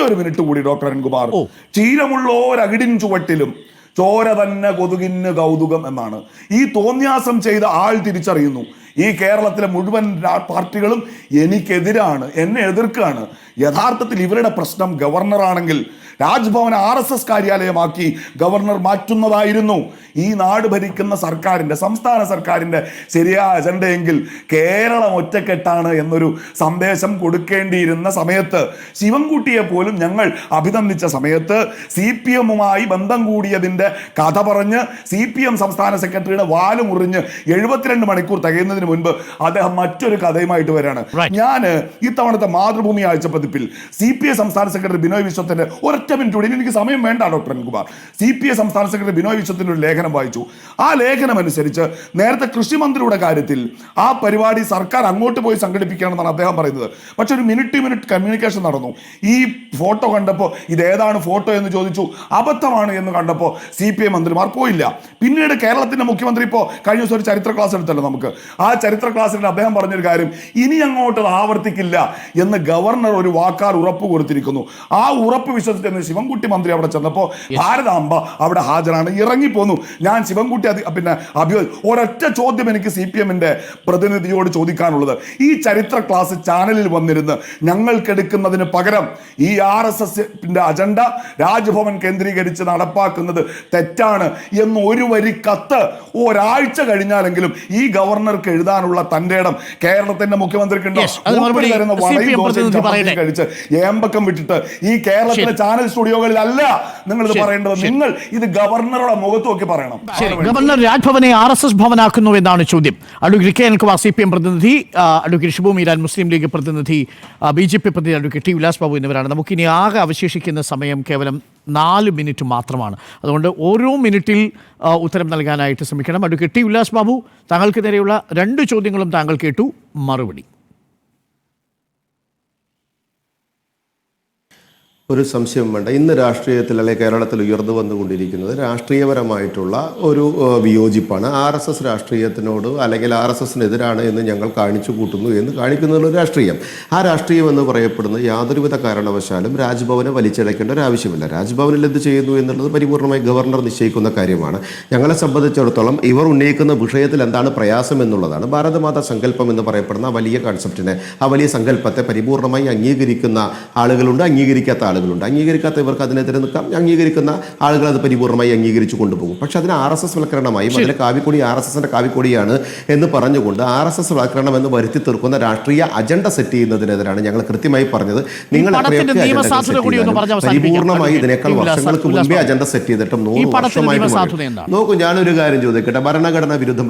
ഒരു മിനിറ്റ് കൂടി ഡോക്ടർ അരുൺകുമാർ. ചീരമുള്ളോരകിടിൻ ചുവട്ടിലും ചോര തന്നെ കൊതുകിന് കൗതുകം എന്നാണ്. ഈ തോന്നിയാസം ചെയ്ത ആൾ തിരിച്ചറിയുന്നു, ഈ കേരളത്തിലെ മുഴുവൻ പാർട്ടികളും എനിക്കെതിരാണ്, എന്നെ എതിർക്കുകയാണ്. യഥാർത്ഥത്തിൽ ഇവരുടെ പ്രശ്നം ഗവർണറാണെങ്കിൽ രാജ്ഭവൻ RSS കാര്യാലയമാക്കി ഗവർണർ മാറ്റുന്നതായിരുന്നു ഈ നാട് ഭരിക്കുന്ന സർക്കാരിൻ്റെ, സംസ്ഥാന സർക്കാരിൻ്റെ ശരിയായ അജണ്ടയെങ്കിൽ കേരളം ഒറ്റക്കെട്ടാണ് എന്നൊരു സന്ദേശം കൊടുക്കേണ്ടിയിരുന്ന സമയത്ത്, ശിവൻകുട്ടിയെ പോലും ഞങ്ങൾ അഭിനന്ദിച്ച സമയത്ത്, CPM-മായി ബന്ധം കൂടിയതിൻ്റെ കഥ പറഞ്ഞ് CPM സംസ്ഥാന സെക്രട്ടറിയുടെ വാല് മുറിഞ്ഞ് 72 മണിക്കൂർ തികയുന്നതിന് മുൻപ് അദ്ദേഹം മറ്റൊരു കഥയുമായിട്ട് വരികയാണ്. ഞാൻ ഇത്തവണത്തെ മാതൃഭൂമി ആഴ്ചപ്പതിപ്പിൽ CPI സംസ്ഥാന സെക്രട്ടറി ബിനോയ് വിശ്വത്തിൻ്റെ ഒരൊറ്റ മിനിറ്റ് കൂടി, എനിക്ക് സമയം വേണ്ട ഡോക്ടർ അരുൺകുമാർ, CPI സംസ്ഥാന സെക്രട്ടറി ബിനോയ് വിശ്വത്തിൻ്റെ ഒരു ലേഖനം വായിച്ചു. ആ ലേഖനം അനുസരിച്ച് നേരത്തെ കൃഷിമന്ത്രിയുടെ കാര്യത്തിൽ ആ പരിപാടി സർക്കാർ അങ്ങോട്ട് പോയി സംഘടിപ്പിക്കുകയാണെന്നാണ് അദ്ദേഹം പറയുന്നത്. പക്ഷെ ഒരു മിനിറ്റ് കമ്മ്യൂണിക്കേഷൻ നടന്നു. ഈ ഫോട്ടോ കണ്ടപ്പോൾ ഇതേതാണ് ഫോട്ടോ എന്ന് ചോദിച്ചു. അബദ്ധമാണ് എന്ന് കണ്ടപ്പോൾ CPI മന്ത്രിമാർ പോയില്ല. പിന്നീട് കേരളത്തിൻ്റെ മുഖ്യമന്ത്രി ഇപ്പോൾ കഴിഞ്ഞ ദിവസം ഒരു ചരിത്ര ക്ലാസ് എടുത്തല്ലോ നമുക്ക്. ആ ചരിത്ര ക്ലാസ്സിൽ അദ്ദേഹം പറഞ്ഞൊരു കാര്യം, ഇനി അങ്ങോട്ട് ആവർത്തിക്കില്ല എന്ന് ഗവർണർ ഒരു വാക്കാൽ ഉറപ്പ് കൊടുത്തിരിക്കുന്നു. ആ ഉറപ്പ് വിശ്വസിച്ച് ശിവൻകുട്ടി മന്ത്രി അവിടെ ചെന്നപ്പോൾ ഭാരതാംബ അവിടെ ഹാജരാണ്, ഇറങ്ങിപ്പോന്നു. ഞാൻ ശിവൻകുട്ടി ഒരൊറ്റ ചോദ്യം എനിക്ക് CPM-ന്റെ പ്രതിനിധിയോട് ചോദിക്കാനുള്ളത്, ഈ ചരിത്ര ക്ലാസ് ചാനലിൽ വന്നിരുന്ന് ഞങ്ങൾക്കെടുക്കുന്നതിന് പകരം ഈ RSS-ന്റെ അജണ്ട രാജ്ഭവൻ കേന്ദ്രീകരിച്ച് നടപ്പാക്കുന്നത് തെറ്റാണ് എന്ന് ഒരു വരി കത്ത് ഒരാഴ്ച കഴിഞ്ഞാലെങ്കിലും ഈ ഗവർണർക്ക് എഴുതാനുള്ള തന്റെ ഇടം കേരളത്തിന്റെ മുഖ്യമന്ത്രിക്കുണ്ടോ? കഴിച്ച് ഏമ്പക്കം വിട്ടിട്ട് ഈ കേരളത്തിലെ ചാനൽ സ്റ്റുഡിയോകളിലല്ല നിങ്ങൾ ഇത് പറയേണ്ടത്. നിങ്ങൾ ഇത് ഗവർണറുടെ മുഖത്ത് നോക്കി പറയണം. ഗവർണർ രാജ്ഭവനെ RSS ഭവനാക്കുന്നു എന്നാണ് ചോദ്യം. Advocate K. അനിൽകുമാർ CPM പ്രതിനിധി, അഡ്വക്കേറ്റ് ഷിബു മീരാൻ മുസ്ലിം ലീഗ് പ്രതിനിധി, BJP പ്രതിനിധി അഡ്വക്കേറ്റ് T. ഉല്ലാസ് ബാബു എന്നിവരാണ്. നമുക്കിനി ആകെ അവശേഷിക്കുന്ന സമയം കേവലം 4 മിനിറ്റ് മാത്രമാണ്. അതുകൊണ്ട് ഓരോ മിനിറ്റിൽ ഉത്തരം നൽകാനായിട്ട് ശ്രമിക്കണം. Advocate T. ഉല്ലാസ് ബാബു, താങ്കൾക്ക് നേരെയുള്ള 2 ചോദ്യങ്ങളും താങ്കൾ കേട്ടു, മറുപടി. ഒരു സംശയം വേണ്ട. ഇന്ന് രാഷ്ട്രീയത്തിൽ അല്ലെങ്കിൽ കേരളത്തിൽ ഉയർന്നു വന്നുകൊണ്ടിരിക്കുന്നത് രാഷ്ട്രീയപരമായിട്ടുള്ള ഒരു വിയോജിപ്പാണ്. RSS രാഷ്ട്രീയത്തിനോട് അല്ലെങ്കിൽ RSS-നെതിരാണ് എന്ന് ഞങ്ങൾ കാണിച്ചു കൂട്ടുന്നു എന്ന് കാണിക്കുന്നതിനുള്ള രാഷ്ട്രീയം. ആ രാഷ്ട്രീയം എന്ന് പറയപ്പെടുന്നത് യാതൊരുവിധ കാരണവശാലും രാജ്ഭവനെ വലിച്ചടയ്ക്കേണ്ട ഒരു ആവശ്യമില്ല. രാജ്ഭവനിൽ എന്ത് ചെയ്യുന്നു എന്നുള്ളത് പരിപൂർണമായി ഗവർണർ നിശ്ചയിക്കുന്ന കാര്യമാണ്. ഞങ്ങളെ സംബന്ധിച്ചിടത്തോളം ഇവർ ഉന്നയിക്കുന്ന വിഷയത്തിൽ എന്താണ് പ്രയാസം എന്നുള്ളതാണ്. ഭാരതമാതാ സങ്കല്പം എന്ന് പറയപ്പെടുന്ന വലിയ കൺസെപ്റ്റിനെ, ആ വലിയ സങ്കല്പത്തെ പരിപൂർണമായി അംഗീകരിക്കുന്ന ആളുകളുണ്ട്, അംഗീകരിക്കാത്ത ആളുകളുണ്ട്. അംഗീകരിക്കാത്തവർക്ക് അതിനെതിരെ നിൽക്കാം, അംഗീകരിക്കുന്ന ആളുകൾ അത് പരിപൂർണമായി അംഗീകരിച്ചു കൊണ്ടുപോകും. പക്ഷെ അതിന് RSS വൽക്കരണമായും അതിലെ കാവിക്കൊടി RSS-ന്റെ കാവിക്കൊടിയാണ് എന്ന് പറഞ്ഞുകൊണ്ട് RSS വൽക്കരണം എന്ന് വരുത്തി തീർക്കുന്ന രാഷ്ട്രീയ അജണ്ട സെറ്റ് ചെയ്യുന്നതിനെതിരാണ് ഞങ്ങൾ കൃത്യമായി പറഞ്ഞത്. നിങ്ങൾ പരിപൂർണമായി ഇതിനേക്കാൾ വർഷങ്ങൾക്ക് മുൻപേ അജണ്ട സെറ്റ് ചെയ്തിട്ടും 100 വർഷമായിട്ട് നോക്കൂ. ഞാനൊരു കാര്യം ചോദിക്കട്ടെ, ഭരണഘടനാ വിരുദ്ധം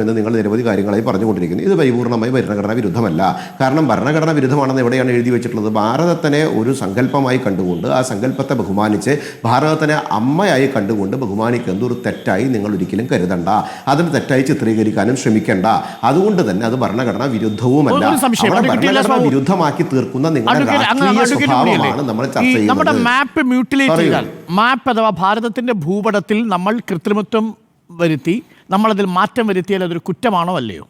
എന്ന് നിങ്ങൾ നിരവധി കാര്യങ്ങളായി പറഞ്ഞുകൊണ്ടിരിക്കുന്നു. ഇത് പരിപൂർണമായി ഭരണഘടനാ വിരുദ്ധമല്ല. കാരണം ഭരണഘടനാ വിരുദ്ധമാണെന്ന് എവിടെയാണ് എഴുതി വെച്ചിട്ടുള്ളത് ഭാരതത്തിനെ ഒരു സങ്കല്പമായി കണ്ടുകൊണ്ട് ആ സങ്കല്പത്തെ ബഹുമാനിച്ച് ഭാരതത്തിനെ അമ്മയായി കണ്ടുകൊണ്ട് ബഹുമാനിക്കുന്നത് ഒരു തെറ്റായി നിങ്ങൾ ഒരിക്കലും കരുതണ്ട, അതിന് തെറ്റായി ചിത്രീകരിക്കാനും ശ്രമിക്കേണ്ട. അതുകൊണ്ട് തന്നെ അത് ഭരണഘടനാ വിരുദ്ധവുമല്ല. ഭരണഘടനാ വിരുദ്ധമാക്കി തീർക്കുന്ന നിങ്ങളുടെ രാഷ്ട്രീയ സ്വഭാവമാണ് നമ്മൾ ചർച്ച ചെയ്യുന്നത്. നമ്മുടെ മാപ്പ് മ്യൂട്ടിലേറ്റ് ചെയ്താൽ, മാപ്പ് അഥവാ ഭാരതത്തിന്റെ ഭൂപടത്തിൽ നമ്മൾ കൃത്രിമത്വം വരുത്തി നമ്മളതിൽ മാറ്റം വരുത്തിയാൽ അതൊരു കുറ്റമാണോ അല്ലയോ?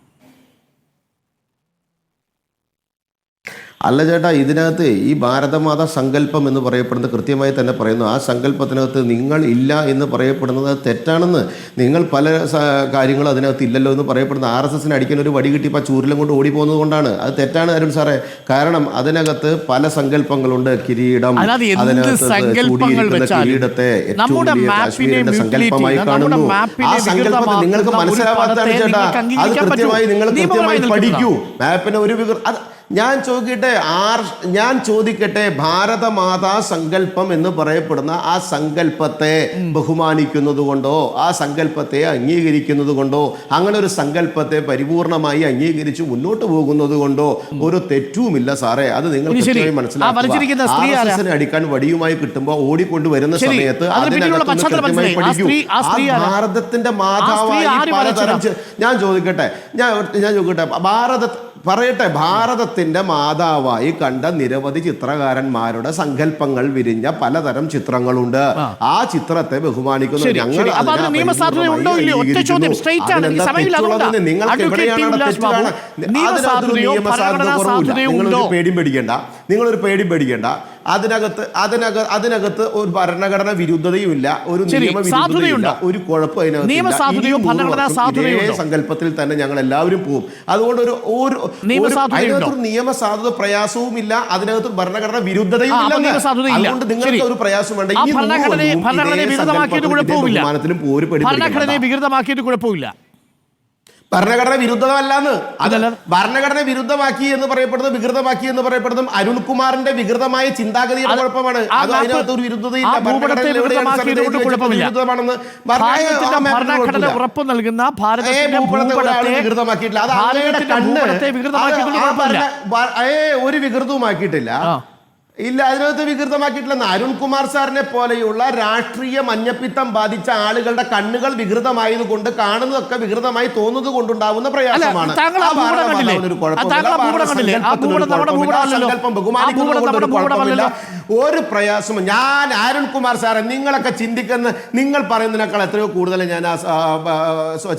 അല്ല ചേട്ടാ, ഇതിനകത്ത് ഈ ഭാരതമാതാ സങ്കല്പം എന്ന് പറയപ്പെടുന്നത് കൃത്യമായി തന്നെ പറയുന്നു. ആ സങ്കല്പത്തിനകത്ത് നിങ്ങൾ ഇല്ല എന്ന് പറയപ്പെടുന്നത് തെറ്റാണെന്ന്. നിങ്ങൾ പല കാര്യങ്ങളും അതിനകത്ത് ഇല്ലല്ലോ എന്ന് പറയപ്പെടുന്ന RSSന് അടിക്കാൻ ഒരു വടി കിട്ടിയപ്പോൾ ചൂരിലും കൊണ്ട് ഓടിപ്പോകുന്നത് കൊണ്ടാണ്. അത് തെറ്റാണ് അരുൺ സാറേ. കാരണം അതിനകത്ത് പല സങ്കല്പങ്ങളുണ്ട്. കിരീടം, കിരീടത്തെ ഏറ്റവും വലിയ കാശ്മീരിന്റെ സങ്കല്പമായി കാണുന്നു. ആ സങ്കല്പത്തെ നിങ്ങൾക്ക് മനസ്സിലാവാത്താണ് ചേട്ടാ. അത് കൃത്യമായി നിങ്ങൾ കൃത്യമായി പഠിക്കൂ. മാപ്പിന് ഒരു ഞാൻ ചോദിക്കട്ടെ, ഭാരതമാതാ സങ്കല്പം എന്ന് പറയപ്പെടുന്ന ആ സങ്കല്പത്തെ ബഹുമാനിക്കുന്നത് കൊണ്ടോ ആ സങ്കല്പത്തെ അംഗീകരിക്കുന്നത് കൊണ്ടോ അങ്ങനെ ഒരു സങ്കല്പത്തെ പരിപൂർണമായി അംഗീകരിച്ച് മുന്നോട്ട് പോകുന്നത് കൊണ്ടോ ഒരു തെറ്റുമില്ല സാറേ. അത് നിങ്ങൾ കൃത്യമായി മനസ്സിലാക്കുക. അടിക്കാൻ വടിയുമായി കിട്ടുമ്പോൾ ഓടിക്കൊണ്ട് വരുന്ന സമയത്ത് കൃത്യമായി പഠിക്കൂ. ഭാരതത്തിന്റെ മാതാവായി ഞാൻ ചോദിക്കട്ടെ ഭാരതത്തിന്റെ മാതാവായി കണ്ട നിരവധി ചിത്രകാരന്മാരുടെ സങ്കല്പങ്ങൾ വിരിഞ്ഞ പലതരം ചിത്രങ്ങളുണ്ട്. ആ ചിത്രത്തെ ബഹുമാനിക്കുന്നു. ഞങ്ങൾ നിങ്ങൾക്ക് എവിടെയാണ് തെറ്റാണ്? നിങ്ങളൊരു പേടിയും പേടിക്കേണ്ട. അതിനകത്ത് ഒരു ഭരണഘടന വിരുദ്ധതയും ഇല്ല, ഒരു നിയമവിരുദ്ധതയും ഇല്ല, ഒരു കുഴപ്പം അതിനകത്ത് സങ്കല്പത്തിൽ തന്നെ ഞങ്ങൾ എല്ലാവരും പോകും. അതുകൊണ്ട് അതിനകത്തൊരു നിയമസാധുത പ്രയാസവും ഇല്ല, അതിനകത്ത് ഭരണഘടന വിരുദ്ധതയും ഇല്ല. അതുകൊണ്ട് നിങ്ങൾക്ക് ഒരു പ്രയാസം വേണ്ട. ഭരണഘടന വിരുദ്ധമല്ലാന്ന്. ഭരണഘടന വിരുദ്ധമാക്കി എന്ന് പറയപ്പെടുന്നതും അരുൺകുമാറിന്റെ വികൃതമായ ചിന്താഗതിയുടെ കുഴപ്പമാണ്. അത് അതിനകത്ത് ഒരു വിരുദ്ധതയില്ല. വിരുദ്ധമാണെന്ന് ഉറപ്പ് നൽകുന്ന വികൃതമാക്കിയിട്ടില്ല. അത് ആളുകളുടെ കണ്ണ് ഒരു വികൃതവുമാക്കിയിട്ടില്ല. ഇല്ല, അതിനകത്ത് വികൃതമാക്കിയിട്ടില്ലെന്ന്. അരുൺകുമാർ സാറിനെ പോലെയുള്ള രാഷ്ട്രീയ മഞ്ഞപ്പിത്തം ബാധിച്ച ആളുകളുടെ കണ്ണുകൾ വികൃതമായതുകൊണ്ട് കാണുന്നതൊക്കെ വികൃതമായി തോന്നുന്നത് കൊണ്ടുണ്ടാവുന്ന പ്രയാസമാണ്. ഒരു പ്രയാസവും ഞാൻ അരുൺകുമാർ സാറെ നിങ്ങളൊക്കെ ചിന്തിക്കുന്ന നിങ്ങൾ പറയുന്നതിനേക്കാൾ എത്രയോ കൂടുതൽ ഞാൻ ആ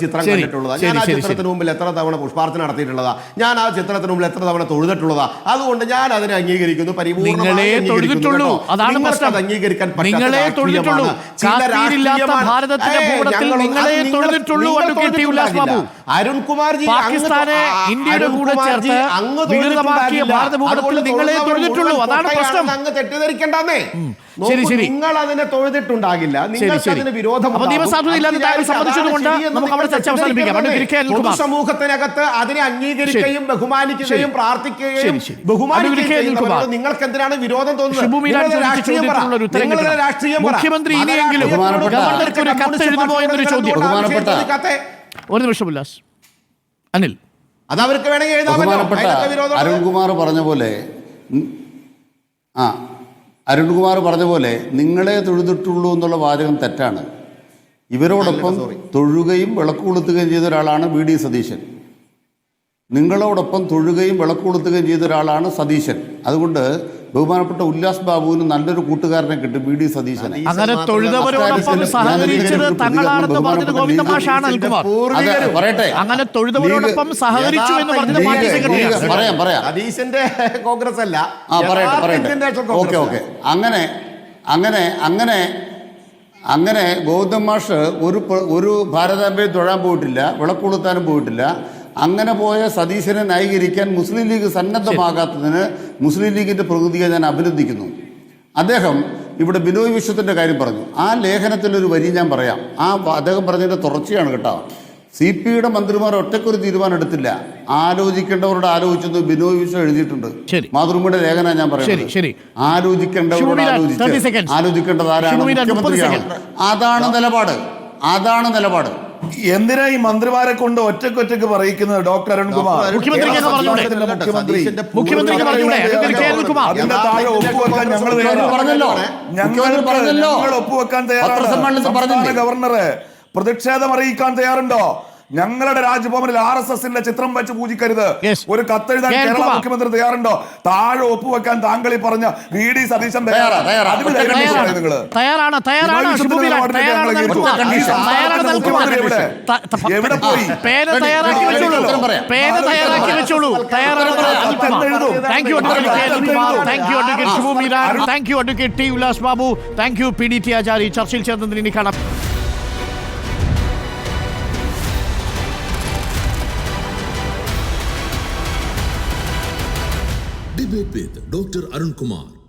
ചിത്രം കണ്ടിട്ടുള്ളതാ. ഞാൻ ആ ചിത്രത്തിന് മുമ്പിൽ എത്ര തവണ പുഷ്പാർച്ചന നടത്തിയിട്ടുള്ളതാ. ഞാൻ ആ ചിത്രത്തിന് മുമ്പിൽ എത്ര തവണ തൊഴുതിട്ടുള്ളതാ. അതുകൊണ്ട് ഞാൻ അതിനെ അംഗീകരിക്കുന്നു. പരിപൂർണ്ണ തൊഴുതിട്ടുള്ളൂ. അതാണ് പ്രശ്നം. നിങ്ങളെ തൊഴുതിട്ടുള്ളൂ. ഭാരതത്തിന്റെ ഭൂപടത്തിൽ നിങ്ങളെ തൊഴുതിട്ടുള്ളൂ. അരുൺകുമാർജി പാകിസ്ഥാനെ ഇന്ത്യയുടെ കൂടെ ചേർത്ത് വികൃതമാക്കിയ ഭാരത ഭൂപടത്തിൽ നിങ്ങളെ തൊഴുതിട്ടുള്ളൂ. അതാണ് പ്രശ്നം. അങ്ങ് തെറ്റിദ്ധരിക്കണ്ടെന്നേ. നിങ്ങൾ അതിനെ തൊഴുതിട്ടുണ്ടാകില്ല, നിങ്ങൾക്ക് അതിന് വിരോധം. പൊതുസമൂഹത്തിനകത്ത് അതിനെ അംഗീകരിക്കുകയും ബഹുമാനിക്കുകയും പ്രാർത്ഥിക്കുകയും നിങ്ങൾക്ക് എന്തിനാണ് വിരോധം തോന്നുന്നത്? മുഖ്യമന്ത്രി ഇനിയെങ്കിലും ഗവർണർക്ക് ഒരു കത്ത് എഴുതുമോ എന്നൊരു ചോദ്യം. ഒരു നിമിഷം ഉല്ലാസ്. അനിൽ, അതവർക്ക് വേണമെങ്കിൽ എഴുതാമല്ലോ. അരുൺകുമാർ പറഞ്ഞ പോലെ നിങ്ങളെ തൊഴുതിട്ടുള്ളൂ എന്നുള്ള വാചകം തെറ്റാണ്. ഇവരോടൊപ്പം തൊഴുകയും വിളക്ക് കൊളുത്തുകയും ചെയ്ത ഒരാളാണ് VD സതീശൻ. നിങ്ങളോടൊപ്പം തൊഴുകയും വിളക്ക് കൊളുത്തുകയും ചെയ്ത ഒരാളാണ് സതീശൻ. അതുകൊണ്ട് ബഹുമാനപ്പെട്ട ഉല്ലാസ് ബാബുവിന് നല്ലൊരു കൂട്ടുകാരനെ കിട്ടും VD സതീശനെ. അങ്ങനെ തൊഴുതവരോടൊപ്പം സഹകരിച്ചത് തങ്ങളാണെന്ന് പറഞ്ഞത് ഗോവിന്ദ മാഷാണ്. പറയട്ടെ, അങ്ങനെ തൊഴുതവരോടൊപ്പം സഹകരിച്ചു എന്ന് പറഞ്ഞത് പാർട്ടി സെക്രട്ടറിയാണ്. പറയാം സതീശന്റെ കോൺഗ്രസ് അല്ല. പറയട്ടെ. ഓക്കെ. അങ്ങനെ ഗൗതം മാഷ് ഒരു ഭാരതാംബയെ തൊഴാൻ പോയിട്ടില്ല, വിളക്ക് കൊളുത്താനും പോയിട്ടില്ല. അങ്ങനെ പോയ സതീശനെ ന്യായീകരിക്കാൻ മുസ്ലിം ലീഗ് സന്നദ്ധമാകാത്തതിന് മുസ്ലിം ലീഗിൻ്റെ പ്രതിനിധിയെ ഞാൻ അഭിനന്ദിക്കുന്നു. അദ്ദേഹം ഇവിടെ ബിനോയ് വിശ്വത്തിൻ്റെ കാര്യം പറഞ്ഞു. ആ ലേഖനത്തിലൊരു വരി ഞാൻ പറയാം. അദ്ദേഹം പറഞ്ഞതിൻ്റെ തുടർച്ചയാണ് കേട്ടോ. CPയുടെ മന്ത്രിമാർ ഒറ്റക്കൊരു തീരുമാനം എടുത്തില്ല, ആലോചിക്കേണ്ടവരോട് ആലോചിച്ചെന്ന് ബിനോയ് വിശ്വം എഴുതിയിട്ടുണ്ട്. മാതൃഭൂമിയുടെ ലേഖന ഞാൻ പറയുന്നത്. ആലോചിക്കേണ്ടവരോട് ആലോചിച്ച് ആലോചിക്കേണ്ടത് ആരാണ്? മുഖ്യമന്ത്രിയാണ്. അതാണ് നിലപാട്. എന്തിനാ ഈ മന്ത്രിമാരെ കൊണ്ട് ഒറ്റക്കൊറ്റക്ക് പറയിക്കുന്നത് ഡോക്ടർ അരുൺകുമാർ? മുഖ്യമന്ത്രിക്ക് കേരള പറഞ്ഞൂടെ? സംസ്ഥാനത്തിന്റെ മുഖ്യമന്ത്രി മുഖ്യമന്ത്രിക്ക് പറഞ്ഞൂടെ? Advocate K. അരുൺകുമാർ അതിന്റെ താഴെ ഒപ്പുവെക്കാൻ ഞങ്ങൾ പറഞ്ഞല്ലോ. ഞങ്ങൾ ഒപ്പുവെക്കാൻ തയ്യാറാണ്. സംസ്ഥാന ഗവർണറെ പ്രതിഷേധം അറിയിക്കാൻ തയ്യാറുണ്ടോ? ഞങ്ങളുടെ രാജ്ഭവനിൽ RSSന്റെ ചിത്രം വെച്ച് പൂജിക്കരുത്. Yes. ഒരു കത്തെഴുതാൻ കെ. കേരള മുഖ്യമന്ത്രി തയ്യാറുണ്ടോ? താഴെ ഒപ്പുവെക്കാൻ താങ്കൾ ഈ പറഞ്ഞ VD സതീശൻ തയ്യാറാണ്. എവിടെ പോയി? പേര് തയ്യാറാക്കി വെച്ചോളൂ. Thank you advocate Shibu Meeran, thank you advocate T Ullas Babu, thank you PDT ആചാരി. ചർച്ചയിൽ ചേർന്നതിന് ഇനി കാണാം. Debate with Dr. Arun Kumar.